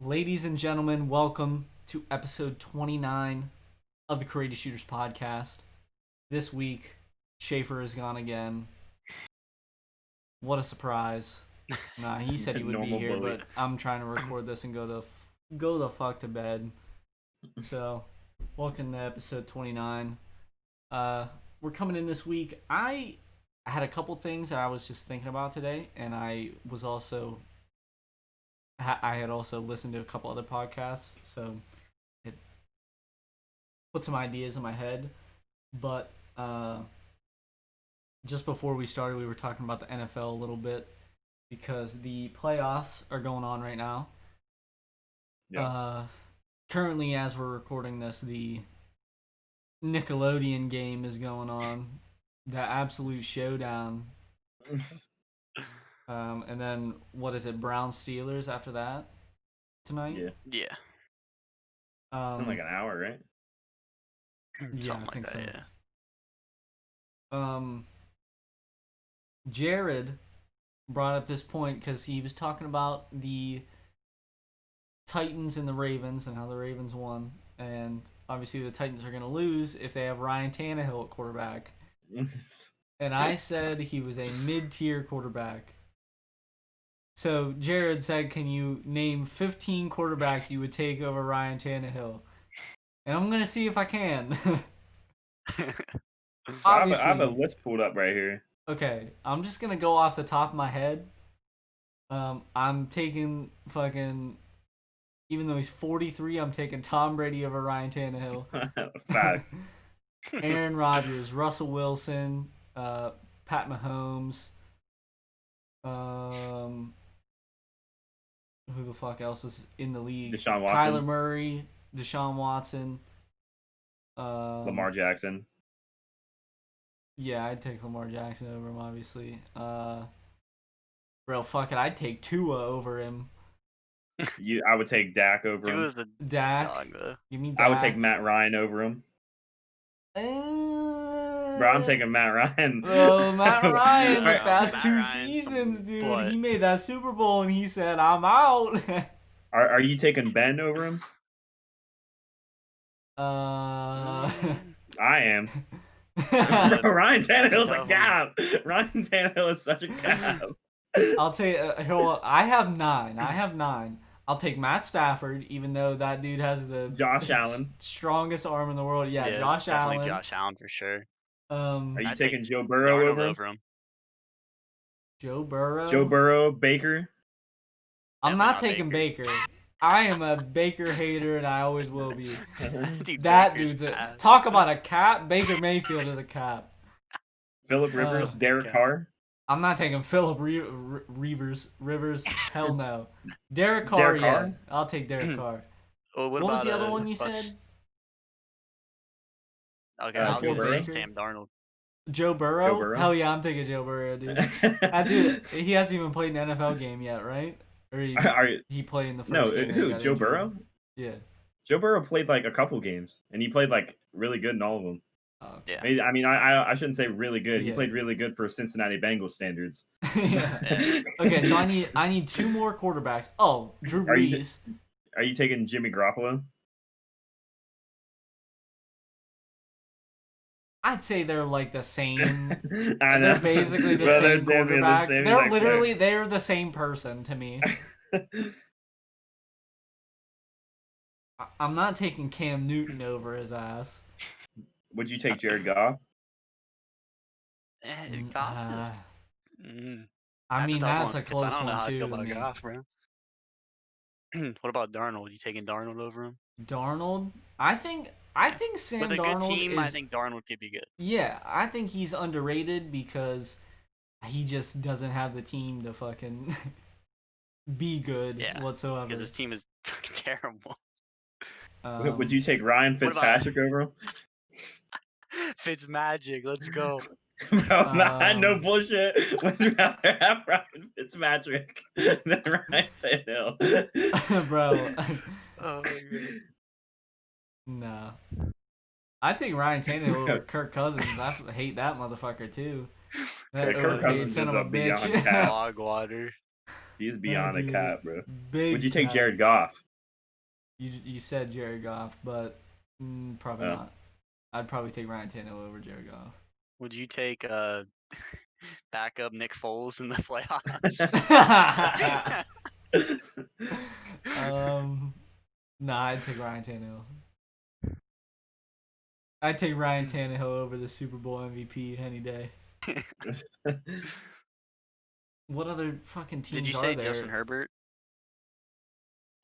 Ladies and gentlemen, welcome to episode 29 of the Courageous Shooters podcast. This week, Shaffer is gone again. What a surprise. Nah, he said he would be Normal here, bully. but I'm trying to record this and go the fuck to bed. So, welcome to episode 29. We're coming in this week. I had a couple things that I was just thinking about today, and I had also listened to a couple other podcasts, so it put some ideas in my head. But just before we started, we were talking about the NFL a little bit because the playoffs are going on right now. Yeah. Currently, as we're recording this, the Nickelodeon game is going on. The absolute showdown. And then what is it? Browns Steelers after that tonight. Yeah. Yeah. It's in like an hour, right? Yeah, Something I think like that, so. yeah. Jared brought up this point because he was talking about the Titans and the Ravens and how the Ravens won, and obviously the Titans are going to lose if they have Ryan Tannehill at quarterback. And I said he was a mid-tier quarterback. So Jared said, can you name 15 quarterbacks you would take over Ryan Tannehill? And I'm going to see if I can. I have a list pulled up right here. Okay, I'm just going to go off the top of my head. I'm taking fucking... Even though he's 43, I'm taking Tom Brady over Ryan Tannehill. Facts. Aaron Rodgers, Russell Wilson, Pat Mahomes. Who the fuck else is in the league? Deshaun Watson. Kyler Murray, Deshaun Watson. Lamar Jackson. Yeah, I'd take Lamar Jackson over him, obviously. Bro, fuck it, I'd take Tua over him. I would take Dak over He him. was a Dak. dog, though. Give me Dak. I would take Matt Ryan over him. Bro, I'm taking Matt Ryan. Oh, Matt Ryan, the Alright, past Matt two Ryan's seasons, some dude. butt. He made that Super Bowl and he said, I'm out. Are you taking Ben over him? uh... I am. Bro, Ryan Tannehill's a cap. Ryan Tannehill is such a cap. I'll take. I have 9. I'll take Matt Stafford, even though that dude has the Josh Allen. strongest arm in the world. Yeah, Josh definitely Allen. Josh Allen for sure. Are you I'd taking take Joe Burrow Darnold over him? Joe Burrow. Joe Burrow, Baker. I'm Definitely not not taking Baker. Baker. I am a Baker hater, and I always will be. Dude, That Baker's dude's a ass. talk about a cap. Baker Mayfield is a cap. Phillip Rivers, Derek Carr. I'm not taking Philip Rivers. Hell no. Derek Carr, Derek yeah. Carr? I'll take Derek Carr. Oh, What was the other one you said? Okay, Joe I'll go Burrow? say Sam Darnold. Joe Burrow? Joe Burrow? Hell yeah, I'm taking Joe Burrow, dude. That dude, he hasn't even played an NFL game yet, right? Or he played in the first No, game. and he who? got Joe injured. Burrow? Yeah. Joe Burrow played like a couple games, and he played like really good in all of them. Oh, okay. Yeah. I mean, I shouldn't say really good. He Yeah. played really good for Cincinnati Bengals standards. Yeah. Okay, so I need 2 more quarterbacks. Oh, Drew Are you- Brees. Are you taking Jimmy Garoppolo? I'd say they're like the same. I know. They're basically the Bro, they're same definitely the quarterback. same They're exact literally they're the same person to me. I'm not taking Cam Newton over his ass. Would you take Jared Goff? Goff I mean, that's a I close don't know one how I too. feel to about me. Goff, bro. What about Darnold? You taking Darnold over him? Darnold, I think Sam With a Darnold good team, is. I think Darnold could be good. Yeah, I think he's underrated because he just doesn't have the team to fucking be good whatsoever. Because his team is fucking terrible. Would you take Ryan what about- Fitzpatrick over him? Fitzmagic, let's go. Bro, no bullshit. Would you rather have Ryan Fitzpatrick than Ryan Tannehill? Bro. Oh my god. Nah. I take Ryan Tannehill over Kirk Cousins. I hate that motherfucker too. That Kirk Cousins son is of a a beyond bitch. cat. Dog water. He's beyond a Dude, cat, bro. Big Would you take cat. Jared Goff? You said Jared Goff, but probably Oh. not. I'd probably take Ryan Tannehill over Jared Goff. Would you take backup Nick Foles in the playoffs? Nah, I'd take Ryan Tannehill. I'd take Ryan Tannehill over the Super Bowl MVP any day. What other fucking teams Did you are say there? Justin Herbert?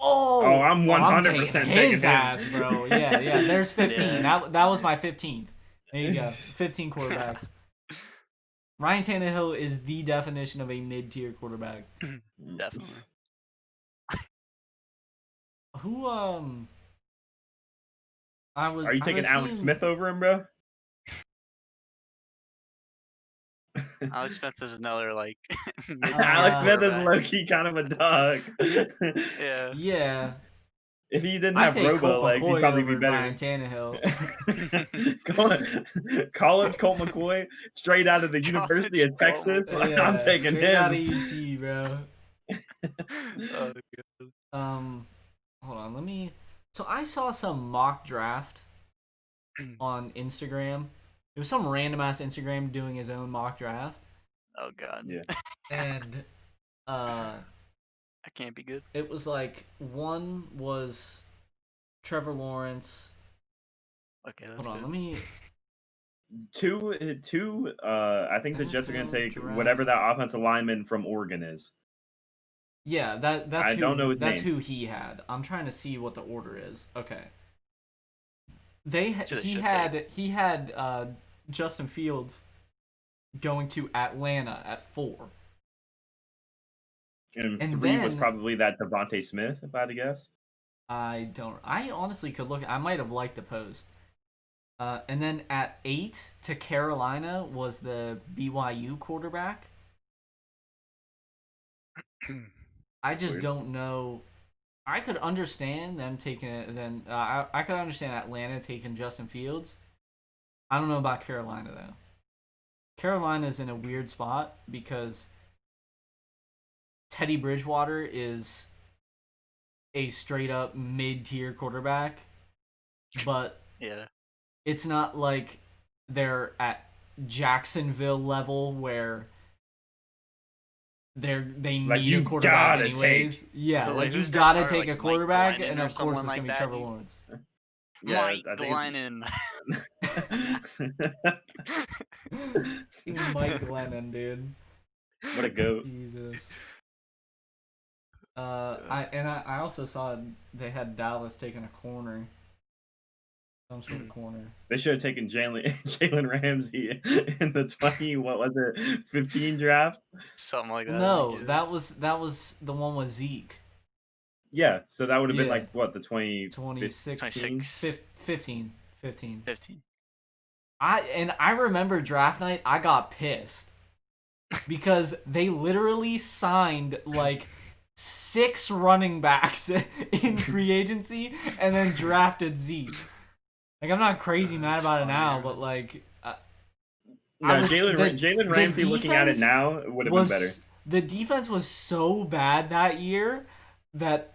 Oh, I'm 100% taking taking his him. ass, bro. Yeah. There's 15. Yeah. That was my 15th. There you go. 15 quarterbacks. Ryan Tannehill is the definition of a mid-tier quarterback. Definitely. Who Are you taking Alex Smith over him, bro? Alex Smith is another like Alex Smith is quarterback. low-key kind of a dog. Yeah. Yeah. If he didn't I have take robo Colt legs, he'd McCoy probably over be better. Ryan Tannehill. College Colt McCoy, straight out of the University of College Colt Texas. Yeah, I'm taking straight out of him. UT, bro. Oh, God. Hold on, let me. So I saw some mock draft on Instagram. It was some random ass Instagram doing his own mock draft, Oh God. Yeah. and That can't be good. it was like one was Trevor Lawrence. Okay, that's Hold on, good. let me. Two. I think the Jets are going to NFL take draft. whatever that offensive lineman from Oregon is. Yeah, that's I who. don't know his that's name. who he had. I'm trying to see what the order is. Okay. He should had Justin Fields going to Atlanta at 4. And And 3 was then- probably that Devontae Smith, if I had to guess. I honestly could look. I might have liked the post. And then at 8 to Carolina was the BYU quarterback. I just Weird. don't know. I could understand them taking it. Then I could understand Atlanta taking Justin Fields. I don't know about Carolina though. Carolina's in a weird spot because Teddy Bridgewater is a straight up mid-tier quarterback, but Yeah. it's not like they're at Jacksonville level where they Like, need you a quarterback gotta anyways. take- Yeah, So, like like, you who's their gotta starter, take like a Mike quarterback, Glennon and or of course someone it's like gonna be that, Trevor dude? Lawrence. Yeah, Mike I think Mike Glennon, dude. what a goat. Jesus. I also saw they had Dallas taking a corner. Some sort of corner. They should have taken Jalen Ramsey in the 15 draft. Something like that. No, like, that was the one with Zeke. Yeah, so that would have been Yeah. like what, the 2016, 26. 15. 15. I remember draft night, I got pissed because they literally signed like 6 running backs in free agency and then drafted Zeke. Like, I'm not crazy mad about it now, but like No, Jalen Ramsey, looking at it now, would have been better. The defense was so bad that year that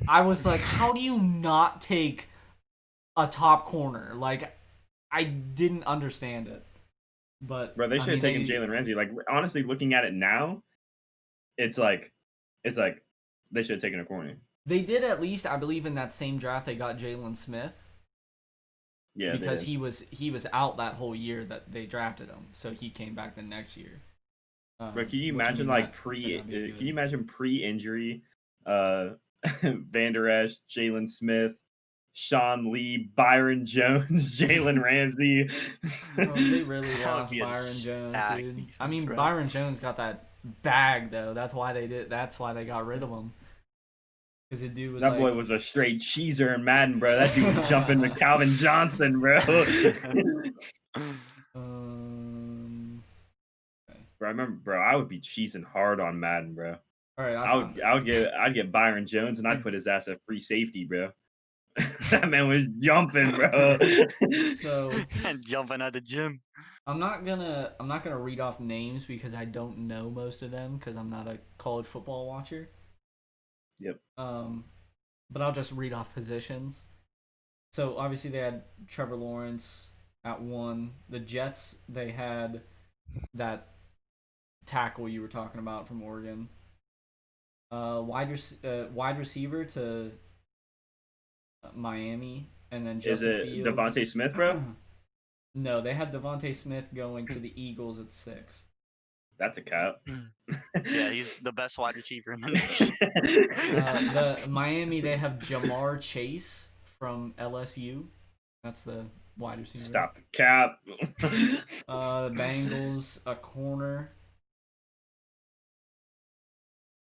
I was like, how do you not take a top corner? Like, I didn't understand it. But Bro, they should have taken Jalen Ramsey. Like, honestly, looking at it now, it's like they should have taken a corner. They did, at least, I believe, in that same draft they got Jalen Smith. Yeah, because he was out that whole year that they drafted him, so he came back the next year. Bro, can you imagine can you imagine pre-injury, Van Der Esch, Jalen Smith, Sean Lee, Byron Jones, Jalen Ramsey? They really That would lost be a Byron Jones, stacked dude. defense, I mean, bro. Byron Jones got that bag though. That's why they got rid of him. Because the dude was That boy was a straight cheeser in Madden, bro. That dude was jumping to Calvin Johnson, bro. Bro, I remember, bro. I would be cheesing hard on Madden, bro. All right, I'd get Byron Jones and I'd put his ass at free safety, bro. That man was jumping, bro. So And jumping at the gym. I'm not gonna read off names because I don't know most of them because I'm not a college football watcher. Yep. but I'll just read off positions. So obviously they had Trevor Lawrence at 1. The Jets, they had that tackle you were talking about from Oregon. Wide receiver to Miami, and then Is Justin it Fields. Devontae Smith, bro? No, they had Devontae Smith going to the Eagles at 6. That's a cap. Yeah, he's the best wide receiver in the nation. The Miami, they have Jamar Chase from LSU. That's the wide receiver. Stop the cap. The Bengals, a corner.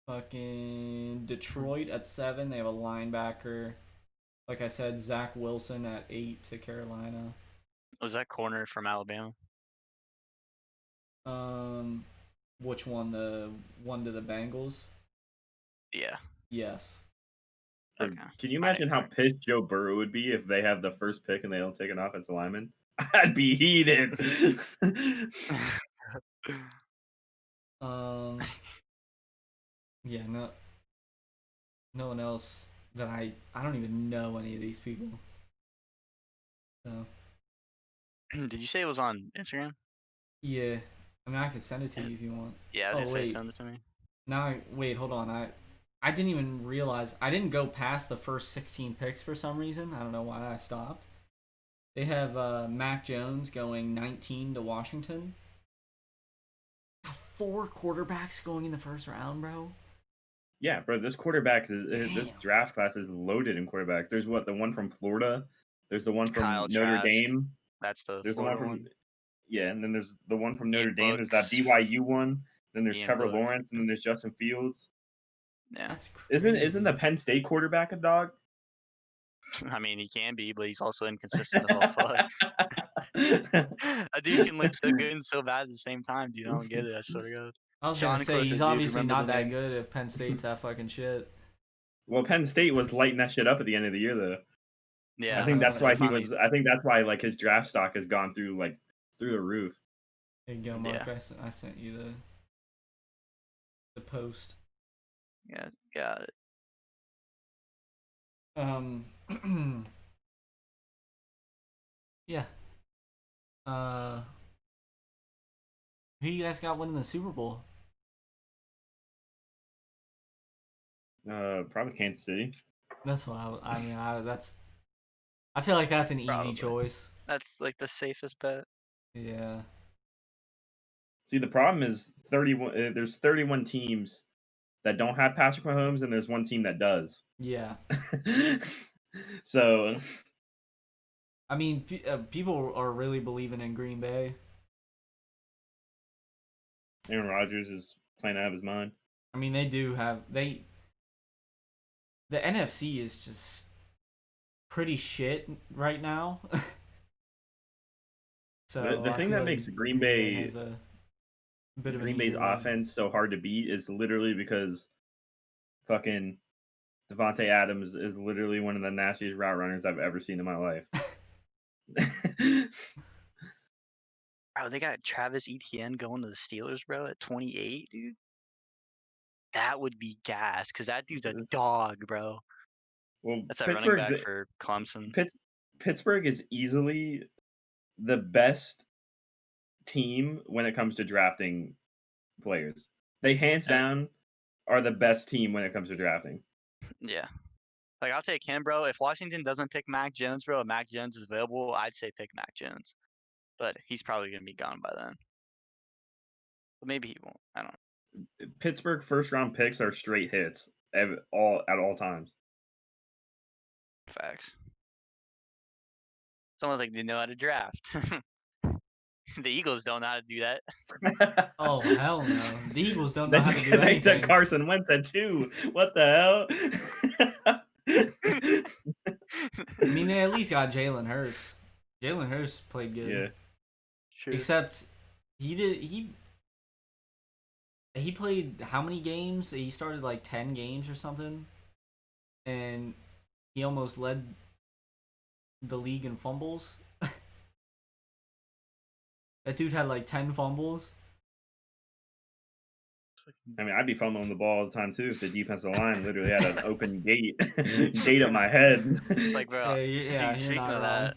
Fucking Detroit at 7. They have a linebacker. Like I said, Zach Wilson at 8 to Carolina. Was that corner from Alabama? Which one? The one to the Bengals? Yeah. Yes. Okay. Can you imagine how pissed Joe Burrow would be if they have the first pick and they don't take an offensive lineman? I'd be heated. Yeah, no one else that I don't even know any of these people. So. Did you say it was on Instagram? Yeah. I mean, I could send it to you if you want. Yeah, I was gonna say send it to me. Now, wait, hold on. I didn't even realize. I didn't go past the first 16 picks for some reason. I don't know why I stopped. They have Mac Jones going 19 to Washington. 4 quarterbacks going in the first round, bro. Yeah, bro. This draft class is loaded in quarterbacks. There's the one from Florida. There's the one from Kyle Notre Trask. Dame. That's the There's Florida the one from one. Yeah, and then there's the one from Notre Ian Dame. Books. There's that BYU one. Then there's Ian Trevor Book. Lawrence, and then there's Justin Fields. Yeah. That's crazy. Isn't the Penn State quarterback a dog? I mean, he can be, but he's also inconsistent as all fuck. A dude can look so good and so bad at the same time, dude. I don't get it. I swear to God. I was gonna say Clifford, he's dude, obviously remember not the that name? good if Penn State's that fucking shit. Well, Penn State was lighting that shit up at the end of the year, though. Yeah, I think that's why finally... I think that's why like his draft stock has gone through the roof. There you go, Mark. Yeah. I sent you the post. Yeah, got it. Yeah. Who you guys got winning the Super Bowl? Probably Kansas City. That's what I feel like that's an Probably. easy choice. That's like the safest bet. Yeah. See, the problem is 31. There's 31 teams that don't have Patrick Mahomes, and there's one team that does. Yeah. So, I mean, people are really believing in Green Bay. Aaron Rodgers is playing out of his mind. I mean, they do have the NFC is just pretty shit right now. So the thing that makes Green Bay has a bit of Green Bay's offense so hard to beat is literally because fucking Devontae Adams is literally one of the nastiest route runners I've ever seen in my life. Bro, they got Travis Etienne going to the Steelers, bro, at 28, dude. That would be gas, because that dude's a dog, bro. Well, that's a running back for Clemson. Pittsburgh is easily the best team when it comes to drafting players. They hands down are the best team when it comes to drafting. Yeah. Like, I'll take him, bro. If Washington doesn't pick Mac Jones, bro, and Mac Jones is available, I'd say pick Mac Jones. But he's probably going to be gone by then. But maybe he won't. I don't know. Pittsburgh first-round picks are straight hits at all times. Facts. Someone's like, they know how to draft. The Eagles don't know how to do that. Oh, hell no. The Eagles don't know how to do anything. They took Carson Wentz at 2. What the hell? I mean, they at least got Jalen Hurts. Jalen Hurts played good. Yeah. Sure. Except he played how many games? He started like 10 games or something. And he almost led the league in fumbles. That dude had like 10 fumbles. I mean, I'd be fumbling the ball all the time too if the defensive line literally had an open gate at my head. Like, bro, yeah, dude, you're speaking not of wrong. that,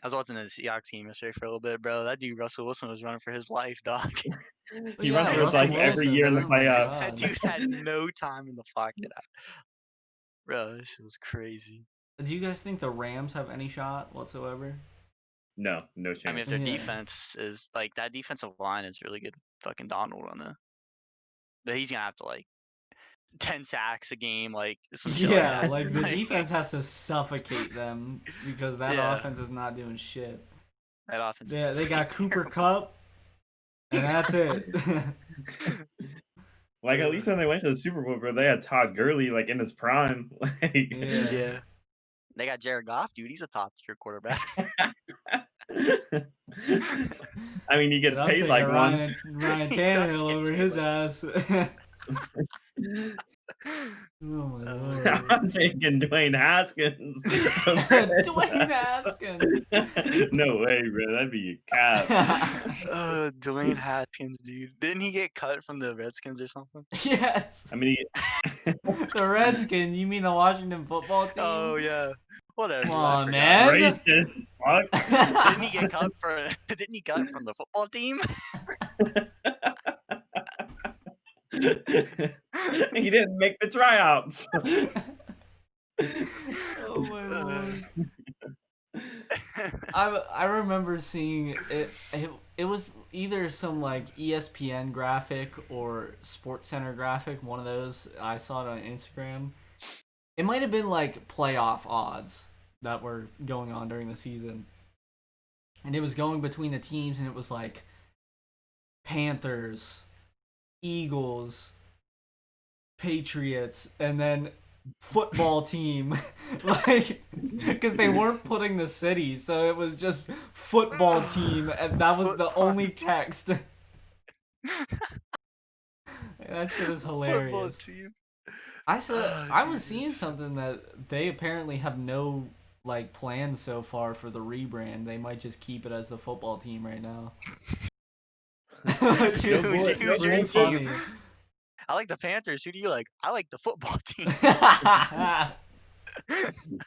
I was watching the Seahawks game yesterday for a little bit, bro. That dude Russell Wilson was running for his life, dog. He Yeah, runs for his Russell life every Wilson, year in the oh my playoffs. That God. dude had no time in the pocket. Bro, this shit was crazy. Do you guys think the Rams have any shot whatsoever? No chance. I mean, if their Yeah. defense is like that defensive line is really good. Fucking Donald on the, but he's gonna have to like 10 sacks a game, like some shit Yeah, like like that. the defense has to suffocate them because that Yeah. offense is not doing shit. That offense. Yeah, is they got freaking Cooper terrible. Cup, and that's it. Like at least when they went to the Super Bowl, bro, they had Todd Gurley like in his prime. Like, Yeah. Yeah. They got Jared Goff, dude. He's a top tier quarterback. I mean, he gets I'm paid taking like one. Ryan He does Tannehill get over paid his like- ass. Oh my lord. I'm taking Dwayne Haskins. Dwayne Haskins. No way, bro. That'd be a cap. Dwayne Haskins, dude. Didn't he get cut from the Redskins or something? Yes. I mean, The Redskins. You mean the Washington football team? Oh yeah. Whatever. Come I on, forgot. man. racist. Fuck. Didn't he get cut for? Didn't he cut from the football team? He didn't make the tryouts. Oh my lord. I remember seeing it. It was either some like ESPN graphic or Sports Center graphic. One of those. I saw it on Instagram. It might have been like playoff odds that were going on during the season, and it was going between the teams, and it was like Panthers, Eagles, Patriots, and then football team, like, because they weren't putting the cities, so it was just football team, and that was the only text. That shit is Football hilarious. team. I saw. Oh, I was dude, seeing it's- something that they apparently have no like plans so far for the rebrand. They might just keep it as the football team right now. Which is Go for it, go pretty for it. funny. I like the Panthers. Who do you like? I like the football team.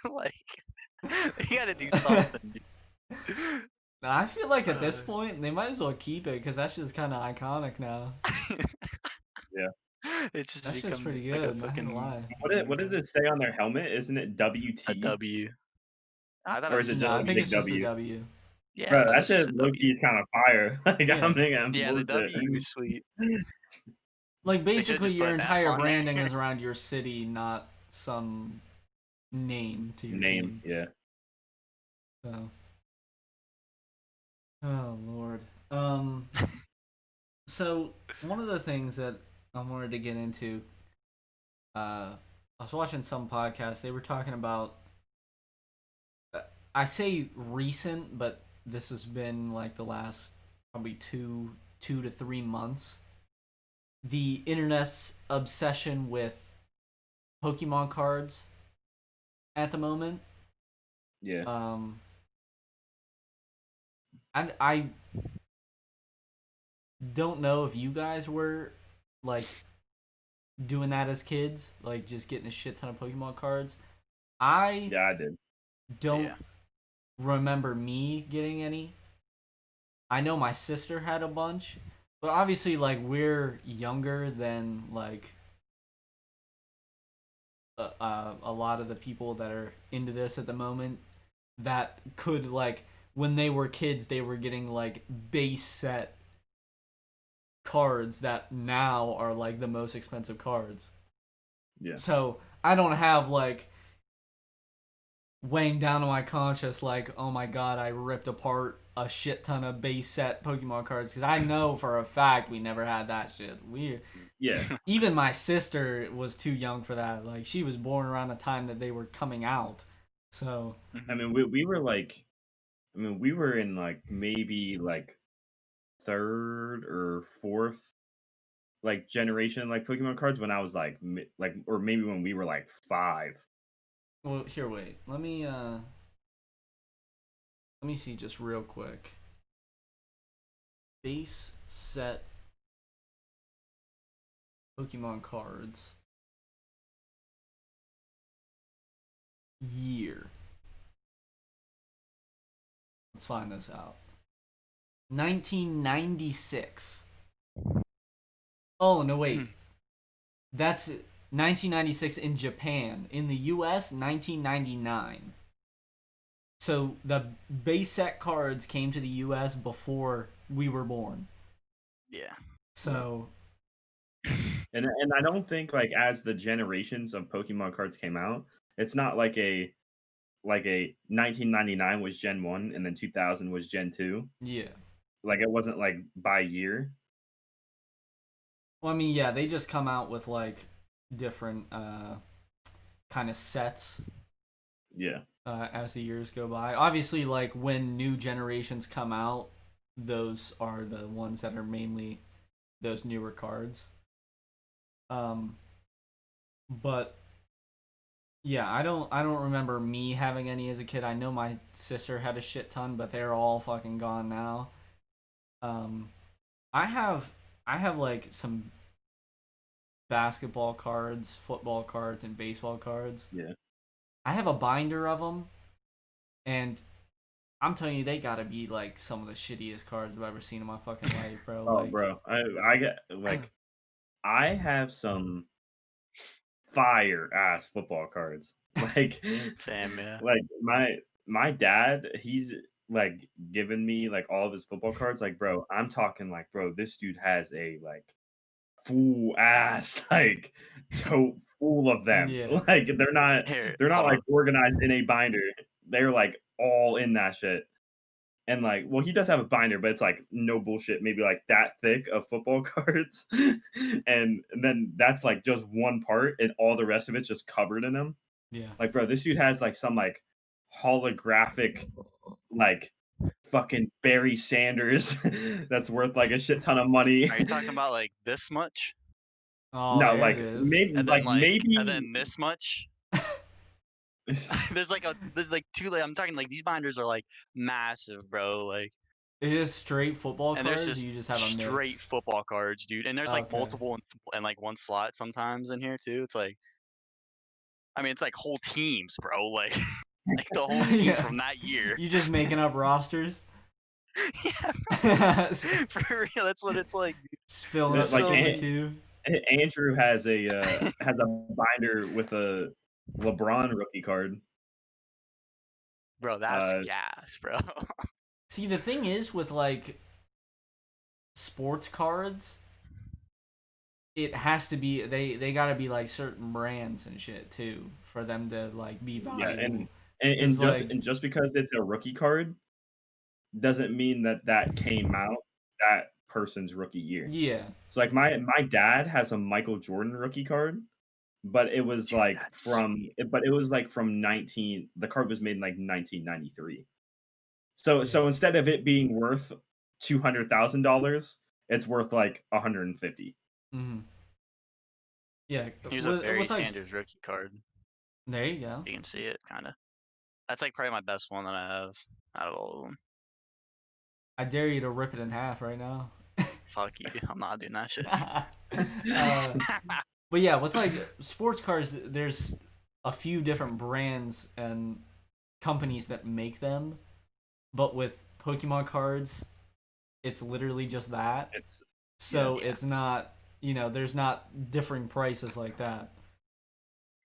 Like, you gotta do something. Dude. I feel like at this point they might as well keep it because that shit's kind of iconic now. It's just That shit's become pretty like good. a Not fucking gonna lie. What does it say on their helmet? Isn't it WT? a W. I thought Or it is was it just No, just I a think big it's just a W? W. yeah. I Bro, thought it that was just shit a low W. key is kind of fire. Like, Yeah. I'm thinking, Yeah, the bullshit. W is sweet. Like should've basically just your put F entire on branding there. is around your city, not some name to your Name, team. yeah. So. Oh lord. So one of the things that I wanted to get into, I was watching some podcast. They were talking about. I say recent, but this has been like the last probably two to 3 months. The internet's obsession with Pokemon cards at the moment. Yeah. And I don't know if you guys were like doing that as kids, like just getting a shit ton of Pokemon cards. I Yeah, I did. don't Yeah. remember me getting any. I know my sister had a bunch, but obviously like we're younger than like a lot of the people that are into this at the moment that could like when they were kids they were getting like base set cards that now are like the most expensive cards. Yeah. So I don't have like weighing down on my conscience like, oh my god, I ripped apart a shit ton of base set Pokemon cards because I know for a fact we never had that shit. Yeah. Even my sister was too young for that. Like she was born around the time that they were coming out. So I mean, we were like, we were in like maybe like third or fourth like generation like Pokemon cards when I was like or maybe when we were like 5. well, here, wait. Let me see just real quick. Base set Pokemon cards. Year. Let's find this out. 1996. Oh, no, wait. That's 1996 in Japan. In the US, 1999. So the base set cards came to the US before we were born. Yeah. So. And I don't think like as the generations of Pokemon cards came out, it's not like a 1999 was Gen 1 and then 2000 was Gen 2. Yeah. Like it wasn't like by year. Well, I mean, yeah, they just come out with like different kind of sets. Yeah. As the years go by. Obviously, like when new generations come out, those are the ones that are mainly those newer cards. But yeah, I don't remember me having any as a kid. I know my sister had a shit ton, but they're all fucking gone now. I have like some basketball cards, football cards, and baseball cards. Yeah. I have a binder of them, and I'm telling you, they gotta be like some of the shittiest cards I've ever seen in my fucking life, bro. Oh, Like, bro, I get like I have some fire ass football cards. Like, Same, yeah. like my dad, he's like given me like all of his football cards. Like, bro, I'm talking like, bro, this dude has a like full ass like tote full of them. yeah, Like Here, they're not hold like on. organized in a binder. They're like all in that shit. And like, well, he does have a binder, but it's like no bullshit, maybe like that thick of football cards. And then that's like just one part, and all the rest of it's just covered in them. yeah. Like, bro, this dude has like some like holographic, like fucking Barry Sanders that's worth like a shit ton of money. Are you talking about like this much? Oh, No, there it is. And then and maybe then this much? there's like two, like I'm talking like these binders are like massive, bro. Like, Is it straight football and there's cards, or just you just have a straight mix? football cards, dude. And there's like Okay. multiple and like one slot sometimes in here too. It's like, I mean, it's like whole teams, bro. Like, like the whole team yeah. from that year. You just making up rosters? Yeah, for real. That's what it's like. Filling up like the two. Andrew has a binder with a LeBron rookie card. Bro, that's gas, bro. See, the thing is with like sports cards, it has to be they gotta be like certain brands and shit too for them to like be Yeah, valuable. and just because it's a rookie card doesn't mean that came out that person's rookie year. Yeah. So like my dad has a Michael Jordan rookie card, but it was Dude, like that's from sweet. but it was like from 19 the card was made in like 1993. So instead of it being worth $200,000, it's worth like 150. Mm-hmm. Yeah. Here's a Barry With like, Sanders rookie card. there you go. You can see it, kind of. That's like probably my best one that I have out of all of them. I dare you to rip it in half right now. Fuck you. I'm not doing that shit. But yeah, with like sports cars, there's a few different brands and companies that make them. But with Pokemon cards, it's literally just that. So Yeah. it's not, there's not differing prices like that.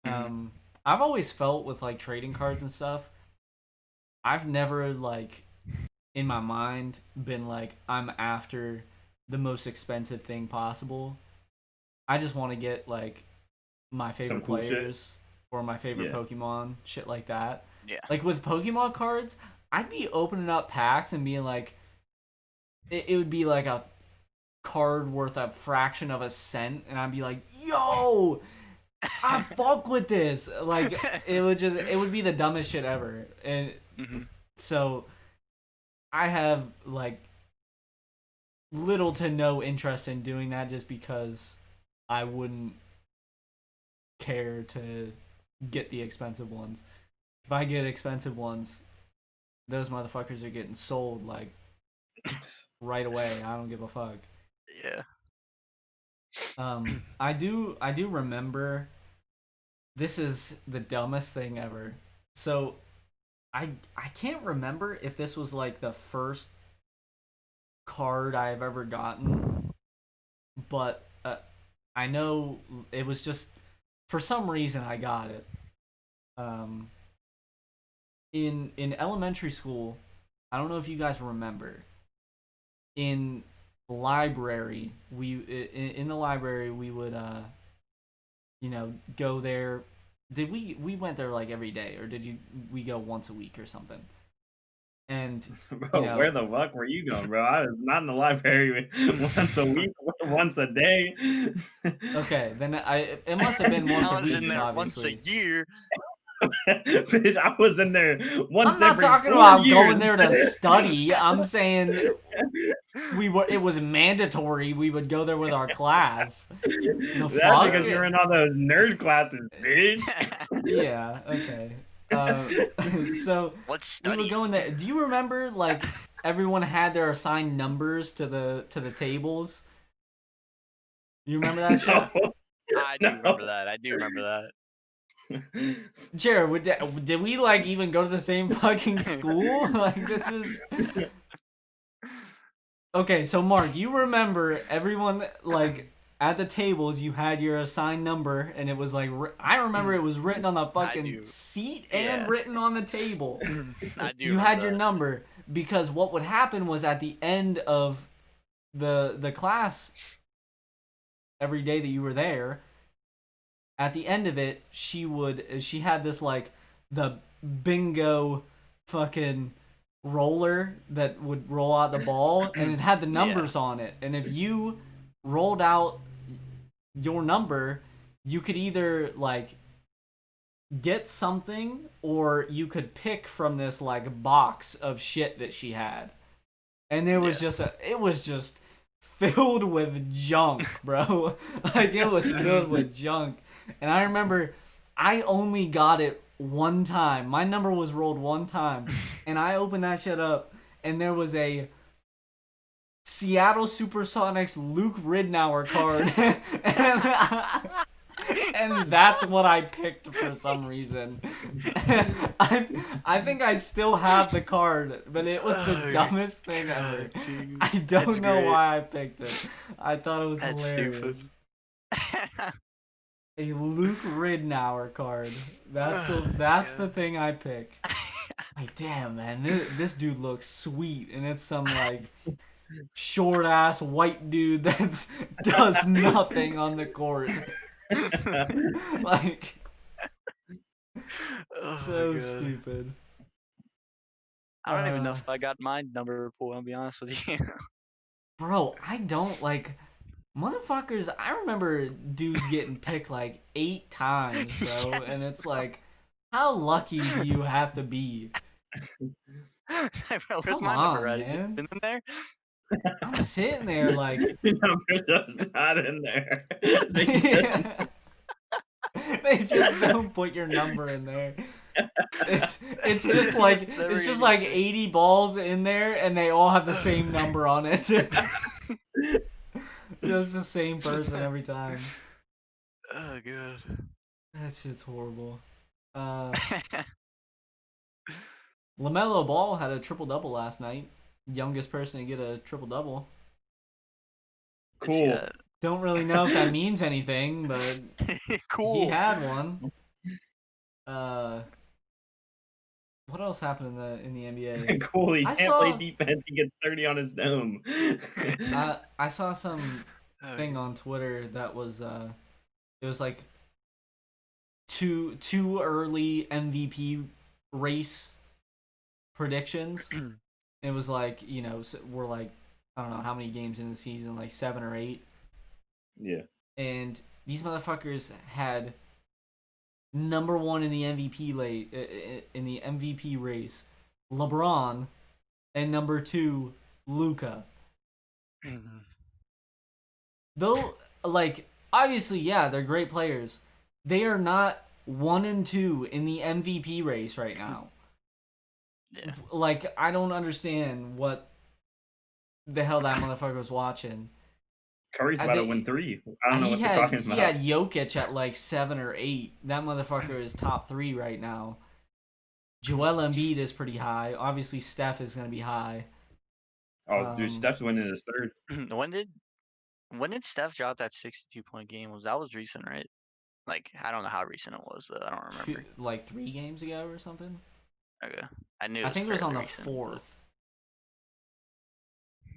I've always felt with like trading cards and stuff, I've never like in my mind been like I'm after the most expensive thing possible. I just want to get like my favorite cool players or my favorite Yeah. Pokemon, shit like that. Yeah. Like with Pokemon cards, I'd be opening up packs and being like, it would be like a card worth a fraction of a cent, and I'd be like, yo, I fuck with this. Like it would be the dumbest shit ever. And so I have like little to no interest in doing that just because I wouldn't care to get the expensive ones. If I get expensive ones, those motherfuckers are getting sold like right away. I don't give a fuck. Yeah. I do remember. This is the dumbest thing ever. So I can't remember if this was like the first card I've ever gotten, but I know it was just for some reason I got it. Um, in elementary school, I don't know if you guys remember. In library, in the library we would go there. Did we went there like every day, or did we go once a week or something? And Bro, where the fuck were you going, bro? I was not in the library once a week, once a day. okay, then it must have been once a I was week, in there obviously. once a year. Bitch, I was in there once I'm not every talking 4 about years. going there to study. I'm saying it was mandatory. We would go there with our class. The That's fuck? because you're in all those nerd classes, bitch. Yeah. Okay. So What's we studying? would go in there. Do you remember like everyone had their assigned numbers to the tables? You remember that shit? No, I do remember that. I do remember that. Jared, did we like even go to the same fucking school? Like this is okay. So Mark, you remember everyone like at the tables you had your assigned number, and it was like I remember it was written on the fucking do. seat Yeah. and written on the table. I do. You had remember your that. number because what would happen was at the end of the class every day that you were there, at the end of it she had this like the bingo fucking roller that would roll out the ball, and it had the numbers on it, and if you rolled out your number you could either like get something or you could pick from this like box of shit that she had, and there was it was just filled with junk, bro. Like it was filled with junk. And I remember I only got it one time. My number was rolled one time, and I opened that shit up, and there was a Seattle Supersonics Luke Ridnour card. And that's what I picked for some reason. I think I still have the card, but it was the dumbest thing ever. I don't know why I picked it. I thought it was hilarious. A Luke Ridnour card. That's the thing I pick. Like, damn, man, this dude looks sweet, and it's some like short ass white dude that does nothing on the court. Like, so stupid. I don't even know if I got my number pulled. I'll be honest with you. Bro, I don't like motherfuckers. I remember dudes getting picked like 8 times, bro, Yes, and it's like, how lucky do you have to be? Bro, where's Come my number on, at? Is it man. in there? I'm sitting there like Your number's just not in there. they just don't put your number in there. It's just like 80 balls in there, and they all have the same number on it. Just the same person every time. Oh god. That shit's horrible. LaMelo Ball had a triple double last night. Youngest person to get a triple double. Cool. Don't really know if that means anything, but cool. he had one. What else happened in the NBA? Cool. He can't play defense. He gets 30 on his dome. I saw some thing on Twitter that was it was like two early MVP race predictions. It was like, we're like, I don't know how many games in the season, like 7 or 8. Yeah. And these motherfuckers had number 1 in the MVP race, LeBron, and number 2, Luka. Though, like, obviously, yeah, they're great players. They are not 1 and 2 in the MVP race right now. Yeah. Like, I don't understand what the hell that motherfucker was watching. Curry's about to win 3. I don't know what they're talking about. He had Jokic at like 7 or 8. That motherfucker is top 3 right now. Joel Embiid is pretty high. Obviously, Steph is going to be high. Oh, dude, Steph's winning his 3rd. When did Steph drop that 62-point game? That was recent, right? Like, I don't know how recent it was, though. I don't remember. Like 3 games ago or something? Okay. I think it was on the recent, 4th.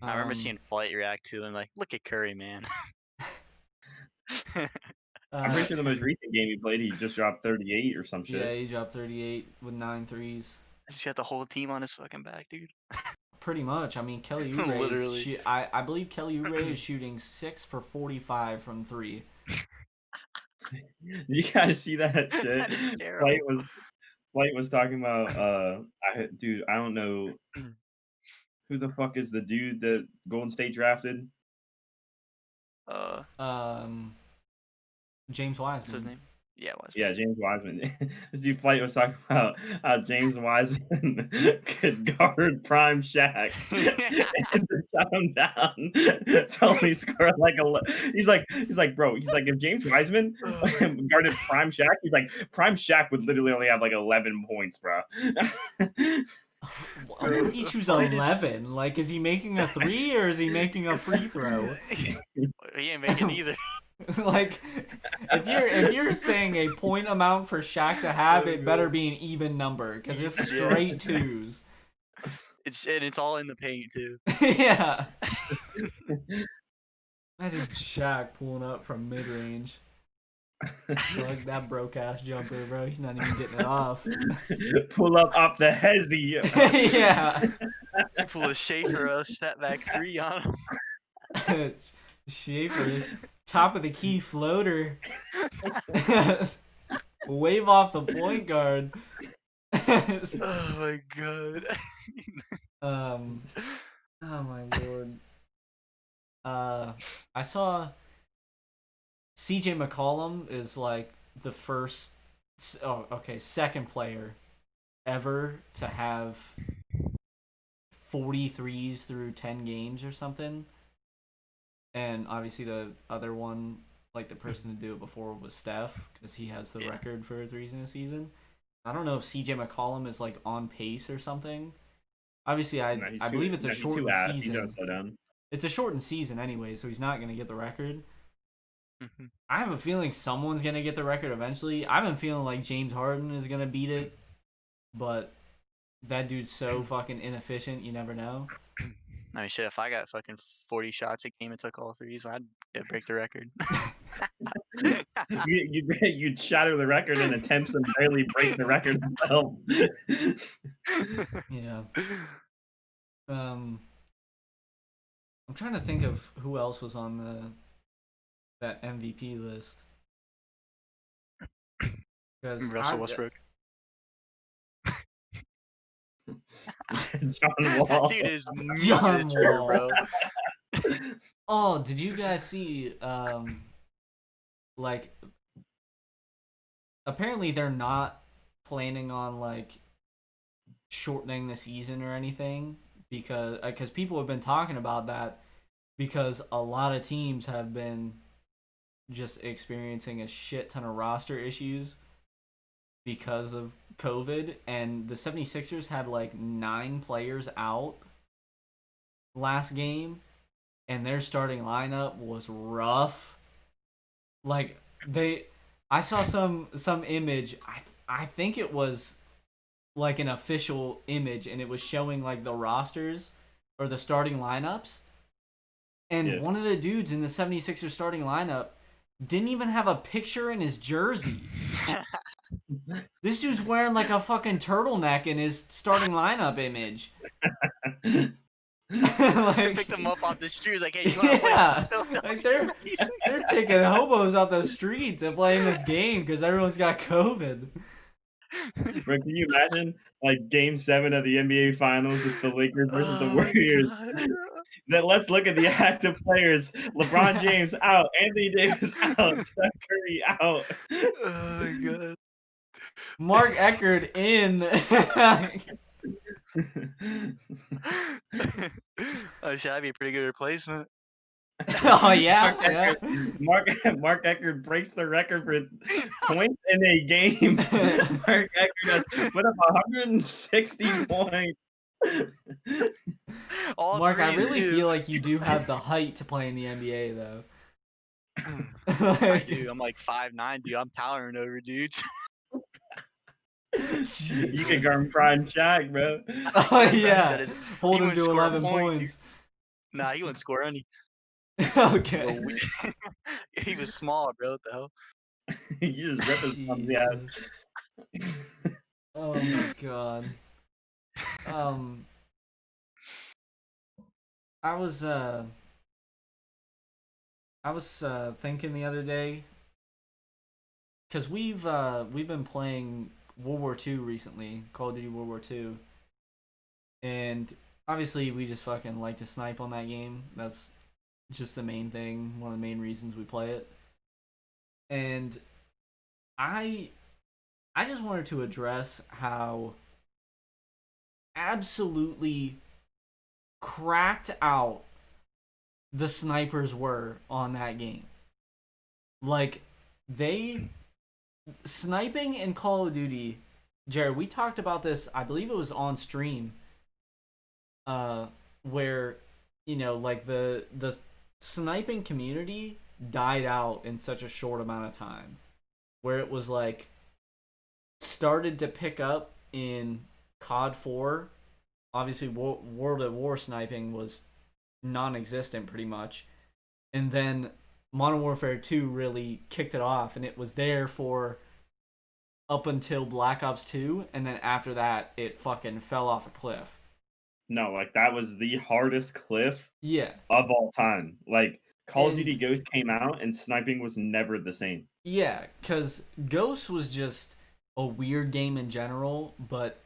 I remember seeing Flight react to and like, look at Curry, man. I'm pretty sure the most recent game he played, he just dropped 38 or some shit. Yeah, he dropped 38 with 9 threes. He's got the whole team on his fucking back, dude. Pretty much. I mean, Kelly Oubre Literally. I believe Kelly Oubre is shooting 6 for 45 from 3. You guys see that shit? That is terrible. Flight was talking about dude, I don't know who the fuck is the dude that Golden State drafted? James Wiseman. What's his name? Yeah, Wiseman. Yeah, James Wiseman. This dude Flight was talking about how James Wiseman could guard Prime Shaq and shut him down to only score like he's like, bro, if James Wiseman guarded Prime Shaq, he's like, Prime Shaq would literally only have like 11 points, bro. Why did he choose 11? Like, is he making a 3 or is he making a free throw? He ain't making either. Like, if you're saying a point amount for Shaq to have, it better be an even number because it's straight 2s. It's all in the paint too. Yeah. Imagine Shaq pulling up from mid range. Like that broke ass jumper, bro. He's not even getting it off. Pull up off the hezzy. Yeah. Pull a Shaffer step back 3 on him. Shaffer, top of the key floater. Wave off the point guard. Oh my god. Oh my lord. I saw CJ McCollum is like the second player ever to have 43s through 10 games or something. And obviously the other one, like the person to do it before was Steph, because he has the record for threes in a season. I don't know if CJ McCollum is like on pace or something. Obviously, I believe it's a shortened season. It's a shortened season anyway, so he's not going to get the record. Mm-hmm. I have a feeling someone's going to get the record eventually. I've been feeling like James Harden is going to beat it, but that dude's so fucking inefficient, you never know. I mean, shit, if I got fucking 40 shots a game and took all 3s, I'd break the record. You'd shatter the record in attempts and barely break the record himself. Yeah. I'm trying to think of who else was on that MVP list. Russell Westbrook. John Wall. That dude is John Wall, bro. Oh, did you guys see? Like, apparently they're not planning on like shortening the season or anything because people have been talking about that because a lot of teams have been just experiencing a shit ton of roster issues because of COVID, and the 76ers had like 9 players out last game, and their starting lineup was rough. Like I saw some image. I think it was like an official image, and it was showing like the rosters or the starting lineups. And one of the dudes in the 76ers starting lineup didn't even have a picture in his jersey. This dude's wearing like a fucking turtleneck in his starting lineup image. Like, picked them up off the street. Like, hey, you want to play? Like they're taking hobos off the streets and playing this game because everyone's got COVID. Bro, can you imagine like Game 7 of the NBA Finals with the Lakers versus the Warriors? Then let's look at the active players. LeBron James out, Anthony Davis out, Steph Curry out. Oh my god. Mark Eckert in. Oh, should I be a pretty good replacement? Oh yeah, Mark yeah. Eckert, Mark Eckert breaks the record for points in a game. Mark Eckert has put up 160 points. All Mark, I threes really too. feel like you do have the height to play in the NBA, though. I do. I'm like 5'9", dude. I'm towering over dudes. You could Jesus. guard Prime Shaq, bro. Oh Yeah, bro, yeah, he hold him wouldn't to score a 11 point. points. Nah, he wouldn't score any. Okay. He was small, bro. What the hell? You just rip his clumsy ass. Jesus. Oh my god. Um, I was thinking the other day, because we've been playing World War II recently, Call of Duty World War II, and obviously we just fucking like to snipe on that game. That's just the main thing, one of the main reasons we play it. And I I just wanted to address how absolutely cracked out the snipers were on that game. Like, they sniping in Call of Duty, Jared, we talked about this, I believe it was on stream, where, you know, like the sniping community died out in such a short amount of time, where it was like started to pick up in COD 4. Obviously World at War sniping was non-existent pretty much, and then Modern Warfare 2 really kicked it off, and it was there for up until Black Ops 2, and then after that it fucking fell off a cliff. No, like that was the hardest cliff Yeah. of all time. Like Call of And Duty Ghost came out and sniping was never the same. yeah, because Ghost was just a weird game in general, but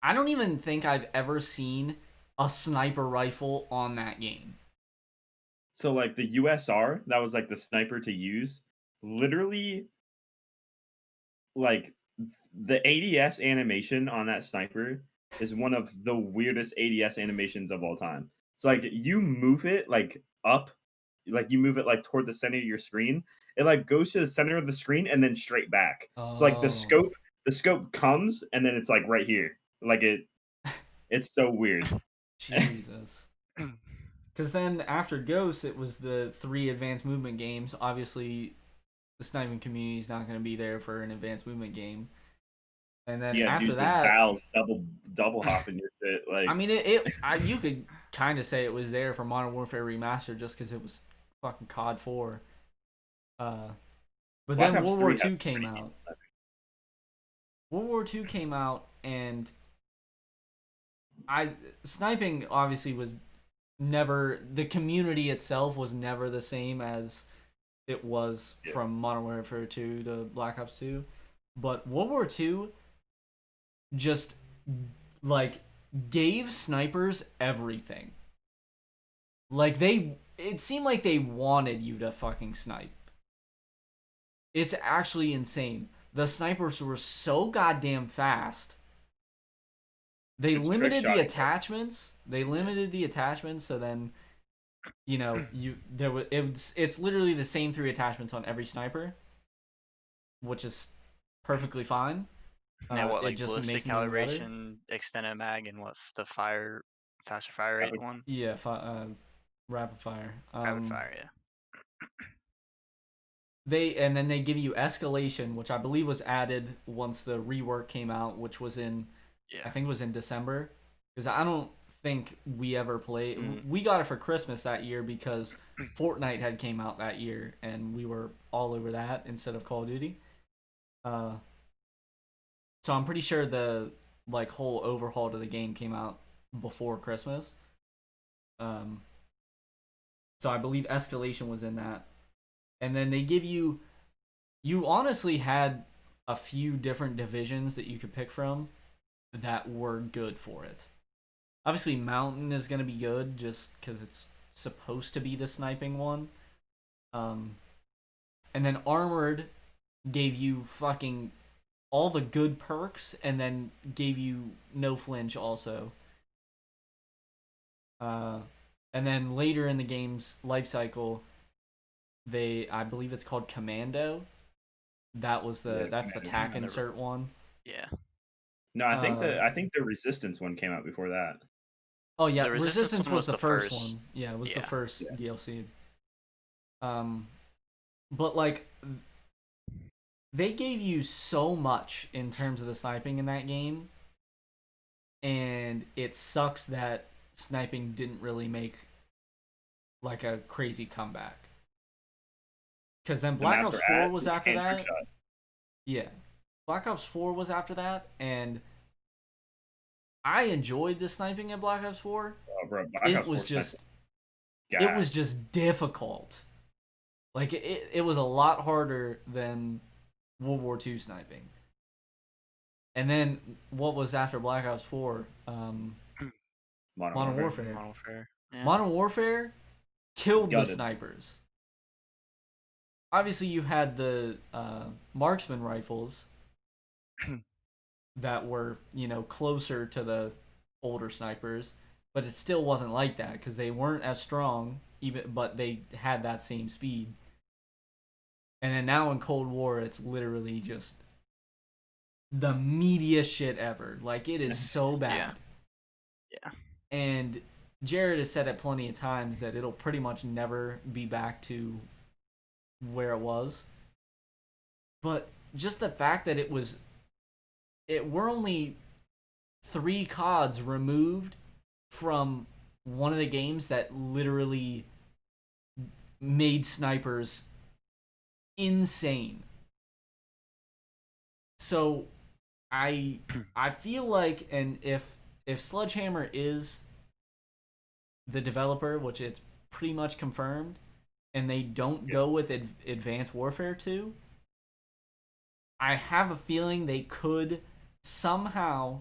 I don't even think I've ever seen a sniper rifle on that game. So like the USR, that was like the sniper to use. Literally, like the ADS animation on that sniper is one of the weirdest ADS animations of all time. So like you move it like up, like you move it like toward the center of your screen. It like goes to the center of the screen and then straight back. So like Oh, the scope comes and then it's like right here. Like it's so weird. Jesus. Because then after Ghost, it was the 3 advanced movement games. Obviously, the sniping community is not going to be there for an advanced movement game. And then Yeah, after dudes with that, valves double hopping your shit. I Like mean, you could kind of say it was there for Modern Warfare Remastered just because it was fucking COD 4. But Black then Ops World War 3 II has came pretty out. decent sniping. World War II came out, and sniping obviously was never, the community itself was never the same as it was Yeah. from Modern Warfare 2 to Black Ops 2. But World War 2 just like gave snipers everything. Like it seemed like they wanted you to fucking snipe. It's actually insane. The snipers were so goddamn fast. They It's trick limited the shotting. attachments. So then, you know, it's literally the same 3 attachments on every sniper, which is perfectly fine. Yeah, what, It like just ballistic makes them better. calibration, extended mag, and what, the faster fire rate one? Yeah, rapid fire. Rapid fire, yeah. And then they give you escalation, which I believe was added once the rework came out, which was in, Yeah. I think it was in December, because I don't think we ever played. Mm. We got it for Christmas that year because Fortnite had came out that year, and we were all over that instead of Call of Duty. So I'm pretty sure the like whole overhaul to the game came out before Christmas. So I believe escalation was in that. And then they give you honestly had a few different divisions that you could pick from that were good for it. Obviously Mountain is going to be good just cuz it's supposed to be the sniping one. And then Armored gave you fucking all the good perks and then gave you no flinch also. And then later in the game's life cycle, I believe it's called Commando. That's the tack insert one. Yeah. No, I think the Resistance one came out before that. Oh yeah, Resistance was the first one. Yeah, it was the first DLC. But like, they gave you so much in terms of the sniping in that game, and it sucks that sniping didn't really make like a crazy comeback. Because then Black Ops 4 was after that. Yeah, Black Ops 4 was after that, and I enjoyed the sniping in Black Ops 4. Oh, bro, it was just difficult. Like it was a lot harder than World War II sniping. And then what was after Black Ops 4? Modern Warfare. Yeah. Modern Warfare killed the snipers. Obviously, you had the marksman rifles that were, closer to the older snipers, but it still wasn't like that because they weren't as strong, but they had that same speed. And then now in Cold War, it's literally just the meatiest shit ever. Like, it is so bad. Yeah. And Jared has said it plenty of times that it'll pretty much never be back to where it was. But just the fact that we're only 3 CODs removed from one of the games that literally made snipers insane. So I feel like, and if Sledgehammer is the developer, which it's pretty much confirmed, and they don't go with Advanced Warfare 2, I have a feeling they could somehow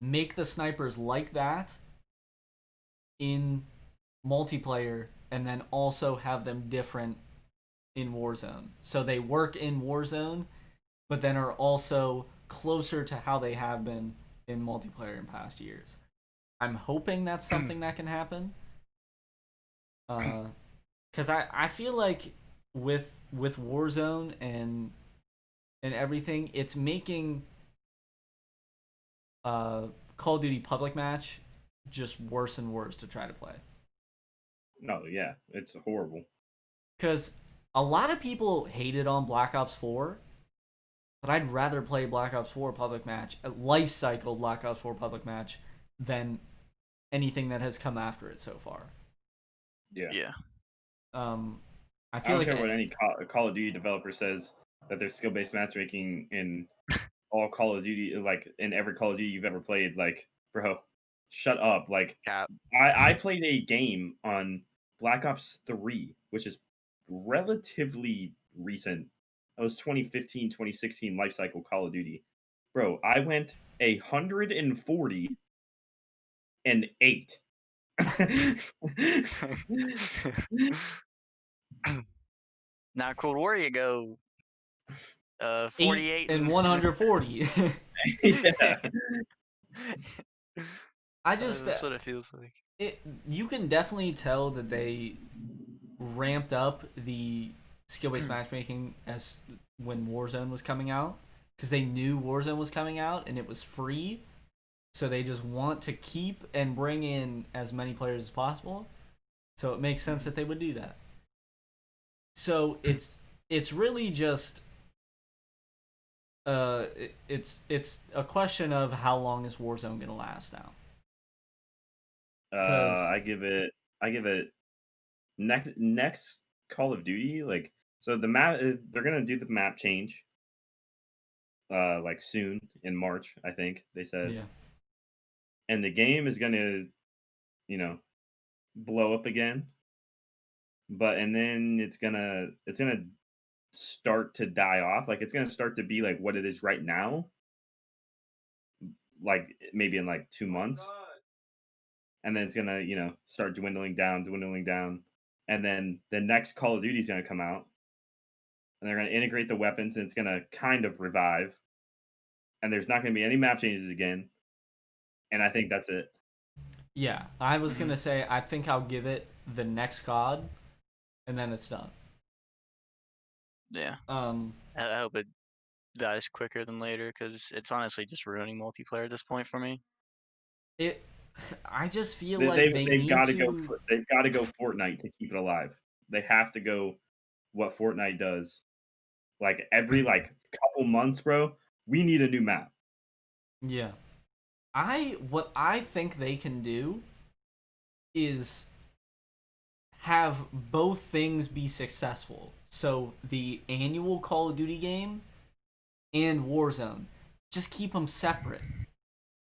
make the snipers like that in multiplayer and then also have them different in Warzone. So they work in Warzone, but then are also closer to how they have been in multiplayer in past years. I'm hoping that's something that can happen. Because I feel like with Warzone and everything, it's making Call of Duty Public Match just worse and worse to try to play. No, yeah, it's horrible. Because a lot of people hated on Black Ops 4, but I'd rather play Black Ops 4 Public Match, a life cycle Black Ops 4 Public Match, than anything that has come after it so far. Yeah. I feel don't care what any Call of Duty developer says that there's skill-based matchmaking in all Call of Duty, like in every Call of Duty you've ever played. Like, bro, shut up. Like, I played a game on Black Ops 3, which is relatively recent. That was 2015, 2016 lifecycle Call of Duty. Bro, I went 140 and 8. Now Cold War you go 48 and 140. Yeah. I just that's what it feels like. You can definitely tell that they ramped up the skill-based matchmaking as when Warzone was coming out, because they knew Warzone was coming out and it was free, so they just want to keep and bring in as many players as possible. So it makes sense that they would do that. So it's really just it's a question of how long is Warzone gonna last now. I give it next Call of Duty, like, so the map, they're gonna do the map change like soon in March, I think they said. Yeah. And the game is gonna, blow up again. And then it's gonna start to die off. Like, it's gonna start to be like what it is right now. Like maybe in like 2 months. And then it's gonna, start dwindling down. And then the next Call of Duty is gonna come out. And they're gonna integrate the weapons, and it's gonna kind of revive. And there's not gonna be any map changes again. And I think that's it. Yeah, I was gonna say I think I'll give it the next COD, and then it's done. Yeah. Um, I hope it dies quicker than later because it's honestly just ruining multiplayer at this point for me. it. I just feel They, like they've they they've need got to go. to. They've got to go Fortnite to keep it alive. They have to go what Fortnite does. Like every couple months, bro. We need a new map. Yeah, what I think they can do is have both things be successful. So the annual Call of Duty game and Warzone, just keep them separate.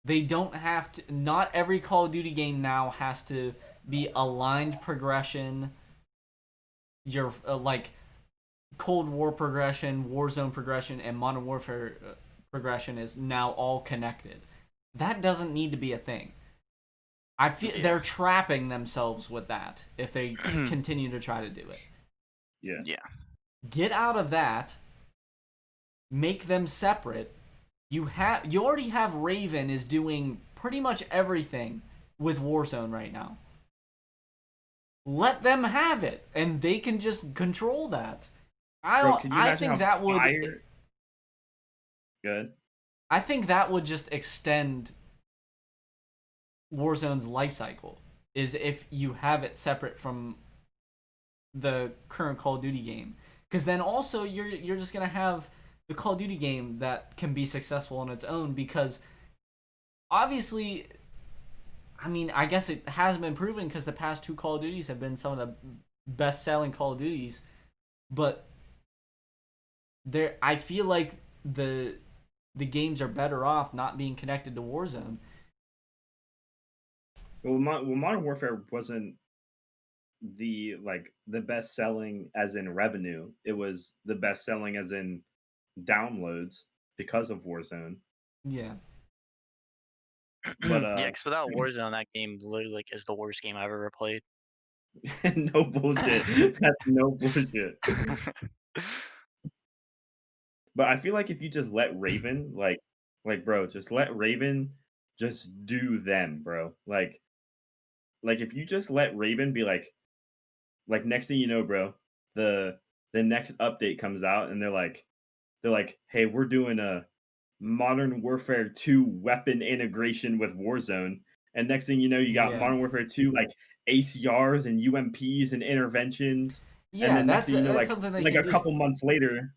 They don't have to. Not every Call of Duty game now has to be aligned progression. Your like Cold War progression, Warzone progression, and Modern Warfare progression is now all connected. That doesn't need to be a thing. I feel they're trapping themselves with that if they continue to try to do it. Yeah. Yeah. Get out of that. Make them separate. You already have Raven is doing pretty much everything with Warzone right now. Let them have it, and they can just control that. I think that would. Good. I think that would just extend Warzone's life cycle. Is if you have it separate from the current Call of Duty game, because then also you're just gonna have the Call of Duty game that can be successful on its own, because obviously, I mean, I guess it has been proven because the past two Call of Duties have been some of the best selling Call of Duties, but I feel like the games are better off not being connected to Warzone. Well, Modern Warfare wasn't the best selling as in revenue. It was the best selling as in downloads because of Warzone. Yeah. But yeah, because without Warzone, that game literally is the worst game I've ever played. no bullshit. That's no bullshit. But I feel like if you just let Raven, bro, just let Raven just do them, bro. Like if you just let Raven be like next thing you know, bro, the next update comes out and they're like, hey, we're doing a Modern Warfare 2 weapon integration with Warzone. And next thing you know, you got Modern Warfare 2 ACRs and UMPs and interventions. And Yeah, then next that's thing you know, something they like can a do. couple months later,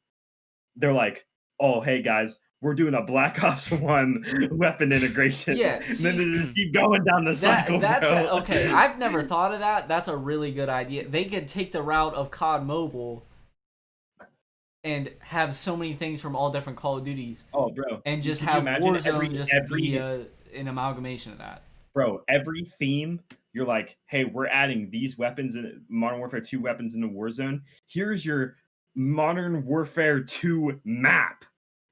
they're like, oh, hey guys, we're doing a Black Ops 1 weapon integration. Yeah, and then they just keep going down the cycle, that's bro. okay. I've never thought of that. That's a really good idea. They could take the route of COD Mobile and have so many things from all different Call of Duties. Oh, bro. And just Can you have imagine Warzone just be every an amalgamation of that. Bro, every theme, you're like, hey, we're adding these weapons in Modern Warfare 2 weapons into Warzone. Here's your Modern Warfare 2 map.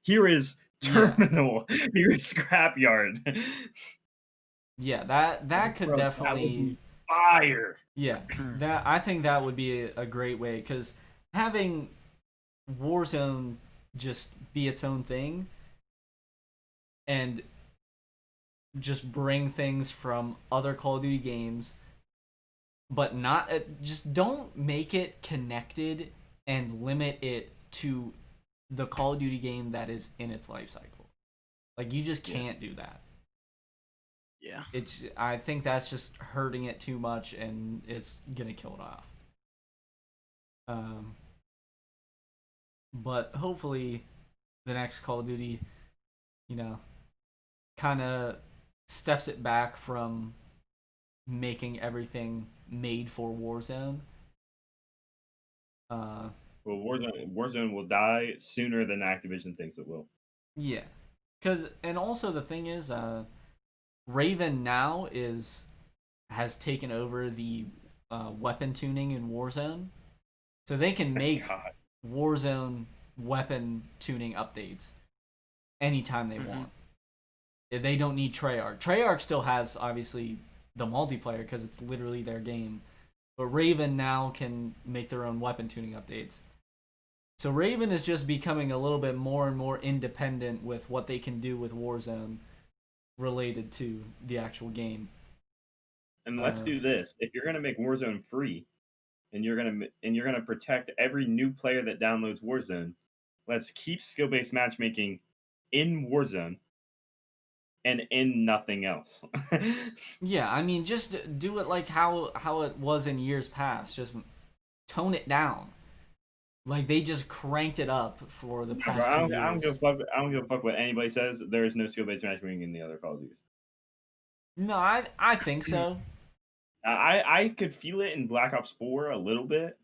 Here is Terminal. Yeah. Here is Scrapyard. Yeah, that could definitely that would be fire. Yeah, I think that would be a great way, because having Warzone just be its own thing and just bring things from other Call of Duty games, but not just don't make it connected and limit it to the Call of Duty game that is in its life cycle. Like, you just can't do that. Yeah. I think that's just hurting it too much, and it's gonna kill it off. But hopefully the next Call of Duty, kind of steps it back from making everything made for Warzone. Well, Warzone will die sooner than Activision thinks it will. Yeah, and also the thing is, Raven now has taken over the weapon tuning in Warzone, so they can make Warzone weapon tuning updates anytime they want. They don't need Treyarch. Treyarch still has, obviously, the multiplayer because it's literally their game, but Raven now can make their own weapon tuning updates. So Raven is just becoming a little bit more and more independent with what they can do with Warzone related to the actual game. And let's do this. If you're gonna make Warzone free, and you're gonna protect every new player that downloads Warzone, let's keep skill-based matchmaking in Warzone and in nothing else. Yeah, I mean, just do it like how it was in years past. Just tone it down. Like they just cranked it up for the past 2 years. I don't give a fuck what anybody says. There is no skill-based matchmaking in the other Call of Duties. No, I think so. I could feel it in Black Ops 4 a little bit.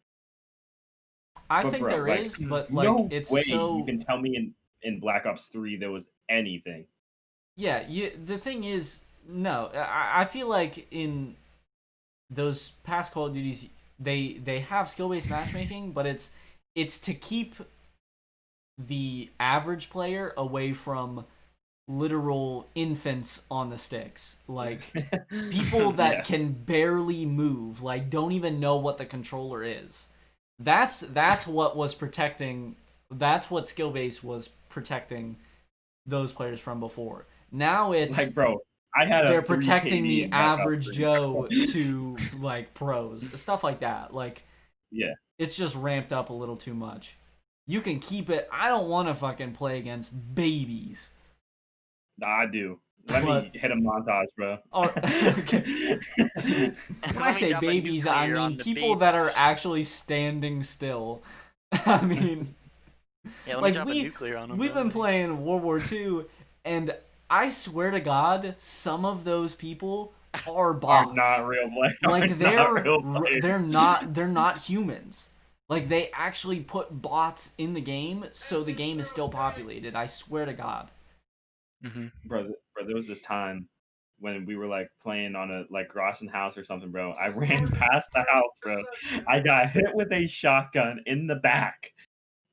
I think there is, but like no it's way so. You can tell me in Black Ops 3 there was anything. Yeah, the thing is, no, I feel like in those past Call of Duties, they have skill based matchmaking, but it's to keep the average player away from literal infants on the sticks, like people that can barely move, like don't even know what the controller is. That's what was protecting. That's what skill base was protecting those players from before. Now it's like, bro, they're protecting the average Joe to like pros, stuff like that. Like, yeah, it's just ramped up a little too much. You can keep it. I don't want to fucking play against babies. I do. Let me hit a montage, bro. Okay. When I say babies, I mean people that are actually standing still. I mean, yeah, let like me drop a nuclear on them, we've been playing World War II, and I swear to God, some of those people are bots. Are not real players. Like they're not humans. Like they actually put bots in the game, so the game is still populated. I swear to God. Mm-hmm. Bro, there was this time when we were like playing on a like Grosson house or something, bro. I ran past the house, bro. I got hit with a shotgun in the back,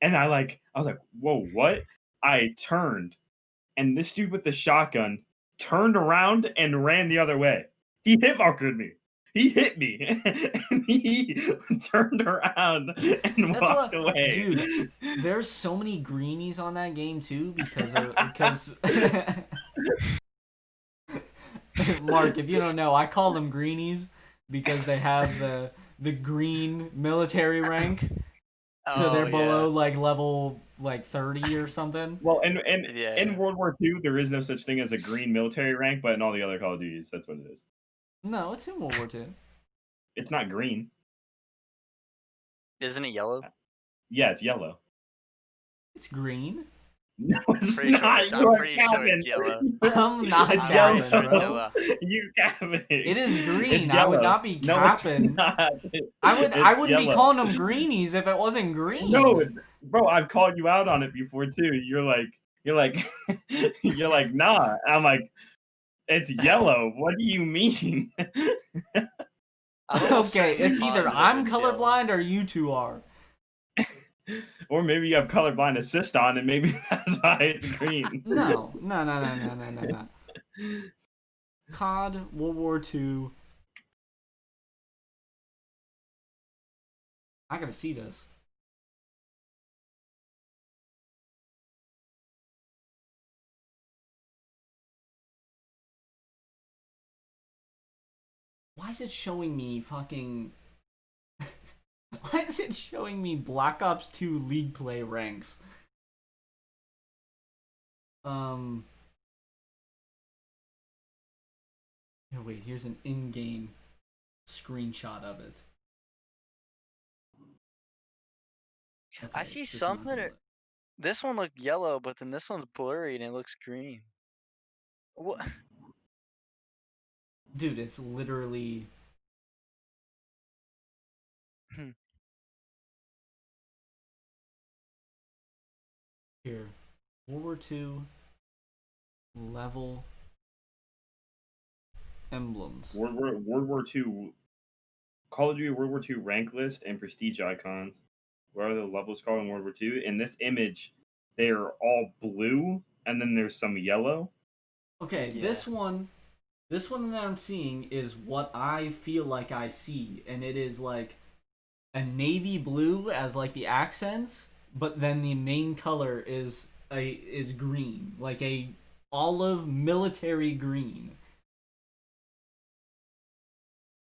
and I was like, whoa, what? I turned, and this dude with the shotgun turned around and ran the other way. He hit markered me. He hit me, and he turned around and walked away. Dude, there's so many greenies on that game too because Mark, if you don't know, I call them greenies because they have the green military rank. So they're below like level like 30 or something. Well, in World War II, there is no such thing as a green military rank, but in all the other Call of Duties, that's what it is. No, it's in World War II. It's not green. Isn't it yellow? Yeah, it's yellow. It's green. No, it's pretty not. Sure I'm pretty sure it's yellow. I'm not it's capping, yellow. bro. You capping. It is green. It's I would not be capping. No, I wouldn't be calling them greenies if it wasn't green. No, bro, I've called you out on it before too. You're like you're like, nah. I'm like, it's yellow. What do you mean? Okay, it's either I'm colorblind or you two are. Or maybe you have colorblind assist on, and maybe that's why it's green. No. COD World War II. I gotta see this. Why is it showing me fucking... Why is it showing me Black Ops 2 League Play ranks? Oh wait, here's an in-game screenshot of it. Okay, I see some that are... This one looked yellow, but then this one's blurry and it looks green. What? Dude, it's literally... Here. World War II level emblems. World War II Call of Duty World War II rank list and prestige icons. What are the levels called in World War II? In this image, they are all blue, and then there's some yellow. Okay, yeah. This one that I'm seeing is what I feel like I see, and it is like a navy blue as like the accents, but then the main color is green, like a olive military green.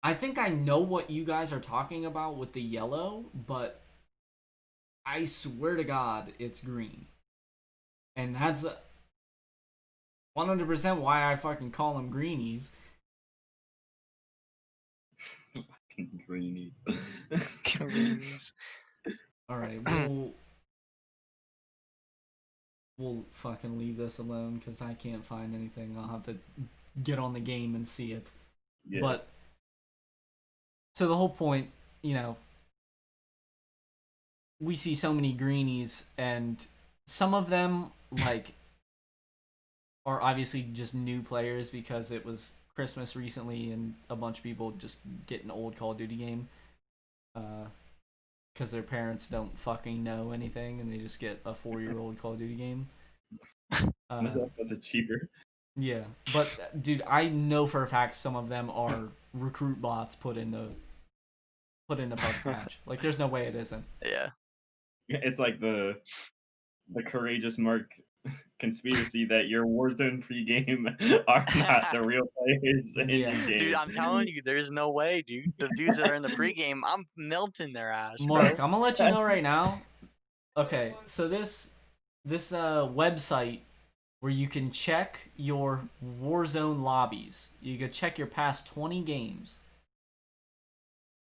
I think I know what you guys are talking about with the yellow, but I swear to God, it's green. And that's 100% why I fucking call them greenies. Fucking greenies. Greenies. All right, we'll fucking leave this alone because I can't find anything. I'll have to get on the game and see it. Yeah. But so the whole point, we see so many greenies, and some of them like are obviously just new players because it was Christmas recently and a bunch of people just get an old Call of Duty game because their parents don't fucking know anything and they just get a 4-year-old Call of Duty game. That's a cheaper. Yeah, but dude, I know for a fact some of them are recruit bots put in the public match. Like, there's no way it isn't. Yeah. It's like the courageous Mark conspiracy that your Warzone pregame are not the real players in Yeah. your game. Dude, I'm telling you, there's no way, dude. The dudes that are in the pregame, I'm melting their ass, Mark, bro. I'm gonna let you know right now. Okay, so this website where you can check your Warzone lobbies. You could check your past 20 games.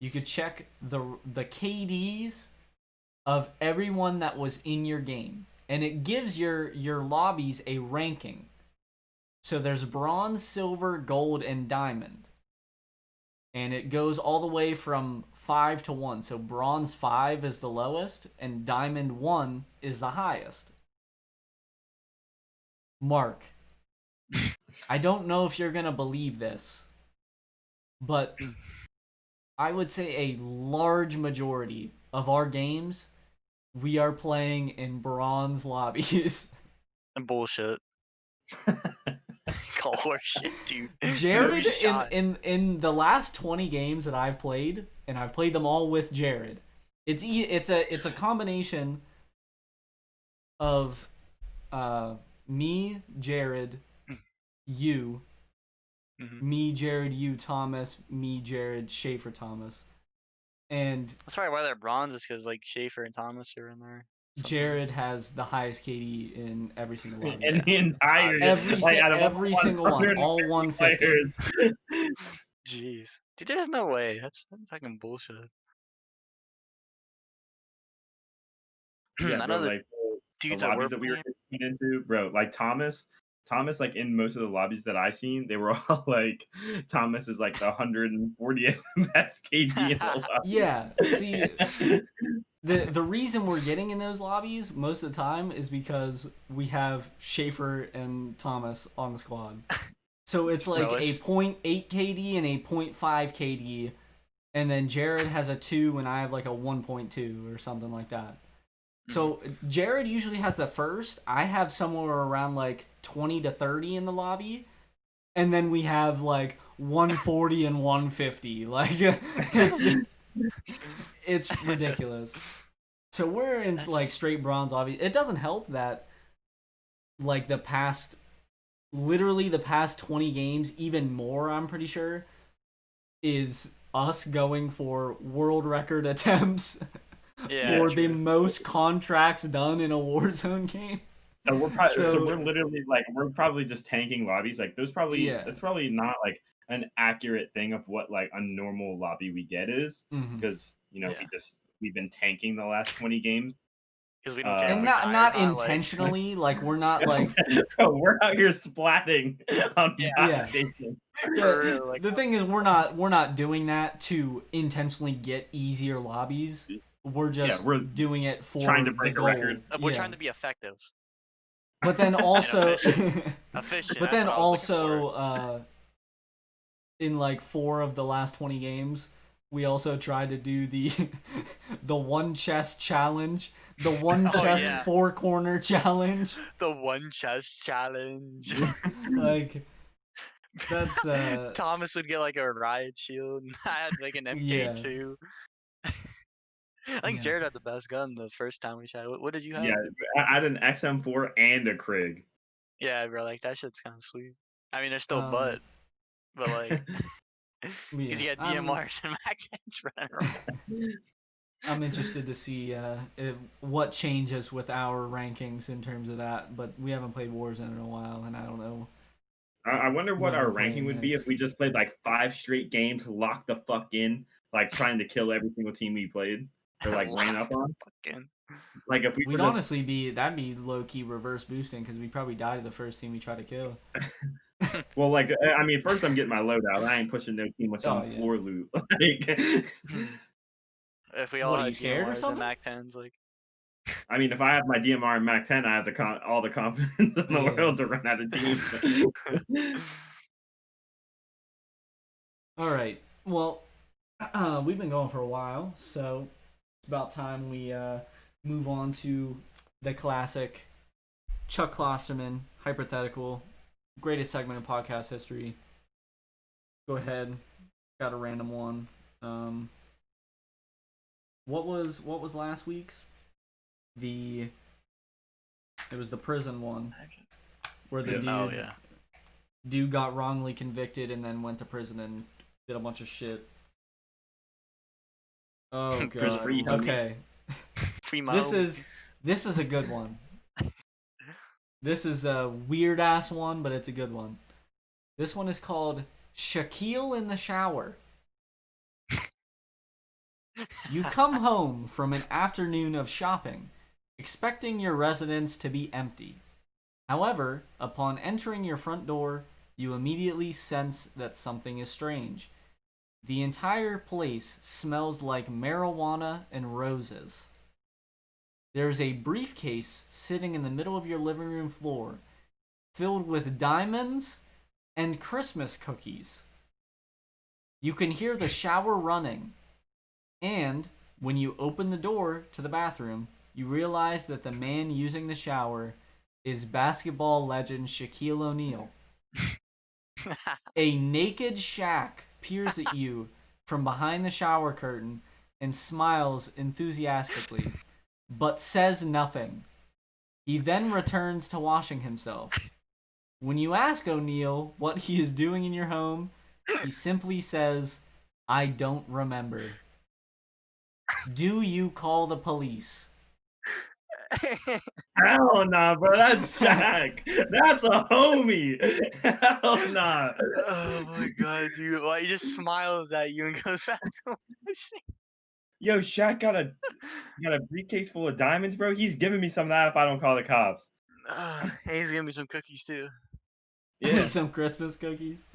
You could check the KDs of everyone that was in your game, and it gives your lobbies a ranking. So there's bronze, silver, gold, and diamond. And it goes all the way from 5 to 1. So bronze 5 is the lowest, and diamond 1 is the highest. Mark, I don't know if you're going to believe this, but I would say a large majority of our games, we are playing in bronze lobbies. And bullshit. Call horseshit, dude. Jared, Shot. in the last 20 games that I've played, and I've played them all with Jared, it's a combination of me, Jared, you, me, Jared, you, Thomas, me, Jared, Shaffer, Thomas, and That's probably why they're bronze, is because like Shaffer and Thomas are in there. Jared has the highest KD in every single lobby. In the entire every single one, all 150 players. Jeez, dude, there's no way. That's fucking bullshit. Yeah, I bro, know the like dudes the that lobbies were that we were playing. getting into, bro. Like Thomas, like in most of the lobbies that I've seen, they were all like Thomas is like the 140th best KD in the lobby. Yeah, see, the reason we're getting in those lobbies most of the time is because we have Shaffer and Thomas on the squad. So it's like No, a 0.8 KD and a 0.5 KD, and then Jared has a 2 and I have like a 1.2 or something like that. So Jared usually has the first. I have somewhere around like 20 to 30 in the lobby, and then we have like 140 and 150. Like it's ridiculous. So we're in like straight bronze lobby. It doesn't help that like literally the past 20 games, even more, I'm pretty sure, is us going for world record attempts for the most contracts done in a Warzone game. So we're literally like we're probably just tanking lobbies. Like that's probably not like an accurate thing of what like a normal lobby we get is, because we've been tanking the last 20 games. Because we don't care. And not intentionally, like we're not like we're out here splatting on gas stations. The thing is, we're not doing that to intentionally get easier lobbies. We're just doing it for trying to break the a record. We're trying to be effective. But then also, efficient. But then also, in like 4 of the last 20 games, we also tried to do the one chest challenge, the one chest 4 corner challenge, the one chest challenge. Like that's Thomas would get like a riot shield. I had like an MK2. I think Jared had the best gun the first time we chatted. What did you have? Yeah, I had an XM4 and a Krig. Yeah, bro, like that shit's kind of sweet. I mean, there's still but like Because you got DMRs and Mac 10s running around. I'm interested to see what changes with our rankings in terms of that, but we haven't played Warzone in a while, and I don't know. I wonder what What our we're ranking playing would be if next. we just played like 5 straight games, locked the fuck in, like trying to kill every single team we played or like ran up on. Fucking. Like if we We'd were just honestly that'd be low key reverse boosting because we probably die to the first team we try to kill. well, like I mean, first I'm getting my loadout. I ain't pushing no team with some Oh, yeah. floor loot. Like, If we all What, are had you scared or DMRs and something? Mac 10s, like. I mean, if I have my DMR and Mac 10, I have all the confidence in the Yeah. world to run out of team. All right. Well, we've been going for a while, so it's about time we move on to the classic Chuck Klosterman hypothetical, greatest segment in podcast history. Go ahead. Got a random one. What was last week's? It was the prison one where the dude got wrongly convicted and then went to prison and did a bunch of shit. Oh god. free, okay. Free This is a good one. This is a weird ass one, but it's a good one. This one is called Shaquille in the Shower. You come home from an afternoon of shopping, expecting your residence to be empty. However, upon entering your front door, you immediately sense that something is strange. The entire place smells like marijuana and roses. There's a briefcase sitting in the middle of your living room floor, filled with diamonds and Christmas cookies. You can hear the shower running, and when you open the door to the bathroom, you realize that the man using the shower is basketball legend Shaquille O'Neal. A naked Shaq peers at you from behind the shower curtain and smiles enthusiastically, but says nothing. He then returns to washing himself. When you ask O'Neal what he is doing in your home, he simply says, "I don't remember." Do you call the police? Hell nah, bro. That's Shaq. That's a homie. Hell nah. Oh my god, dude! Why he just smiles at you and goes back to washing? Yo, Shaq got a briefcase full of diamonds, bro. He's giving me some of that if I don't call the cops. And he's giving me some cookies too. Yeah. Some Christmas cookies.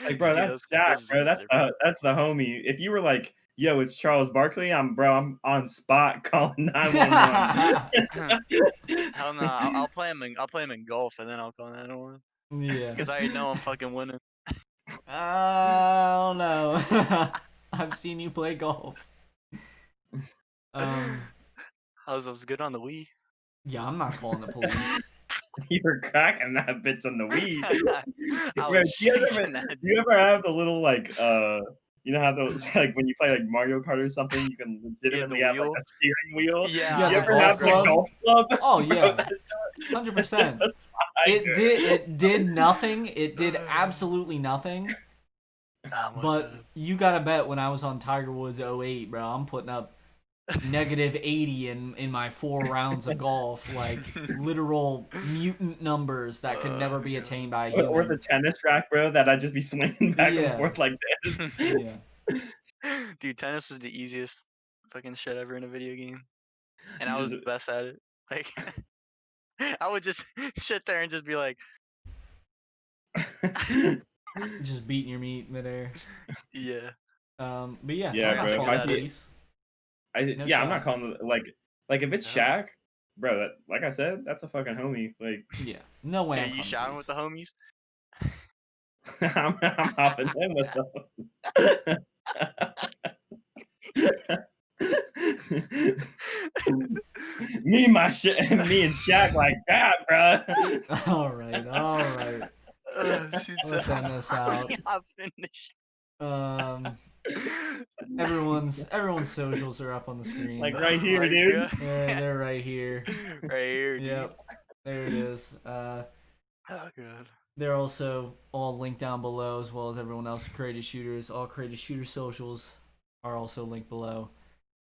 Like, bro, that's Shaq, bro. That's the homie. If you were like, yo, it's Charles Barkley, I'm on spot calling 911. Hell no, I'll play him in golf and then I'll call 911. Yeah. Because I know I'm fucking winning. I don't know. I've seen you play golf. I was good on the Wii. Yeah, I'm not calling the police. You were cracking that bitch on the Wii. Bro, do you ever have the little like you know how those like when you play like Mario Kart or something, you can legitimately have like a steering wheel. Yeah. You ever have the golf club? Oh yeah, 100%. It did nothing. It did absolutely nothing. But you gotta bet when I was on Tiger Woods 08, bro, I'm putting up -80 in my 4 rounds of golf, like literal mutant numbers that could never be attained by a human. Or the tennis rack, bro, that I'd just be swinging back and forth like this. Yeah. Dude, tennis was the easiest fucking shit ever in a video game, and I was the best at it. Like, I would just sit there and just be like, just beating your meat midair. Yeah. But yeah, yeah, I'm bro. I'm not calling it like if it's Shaq, bro. That, like I said, that's a fucking homie. Like, yeah, no way. Are you shouting with the homies? I'm hopping in with them. me and Shaq like that, bro. All right. Let's end this out. Everyone's socials are up on the screen. Like right here, dude. Yeah, they're right here. Right here. Yep. There it is. Oh god. they're also all linked down below, as well as everyone else. Creative Shooters, all Creative Shooter socials are also linked below.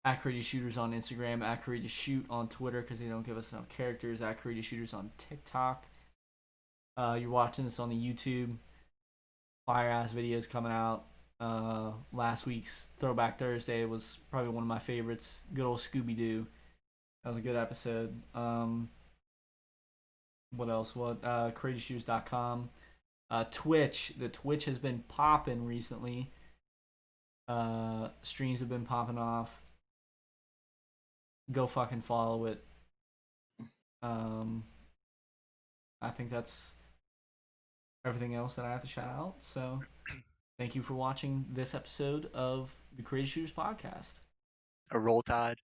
At Creative Shooters on Instagram, at Creative Shoot on Twitter because they don't give us enough characters. At Creative Shooters on TikTok. You're watching this on the YouTube. Fire ass videos coming out. Last week's Throwback Thursday was probably one of my favorites. Good old Scooby Doo. That was a good episode. What else? CreativeShooters.com. Twitch. The Twitch has been popping recently. Streams have been popping off. Go fucking follow it. I think that's everything else that I have to shout out. So thank you for watching this episode of the Creative Shooters podcast. A Roll Tide.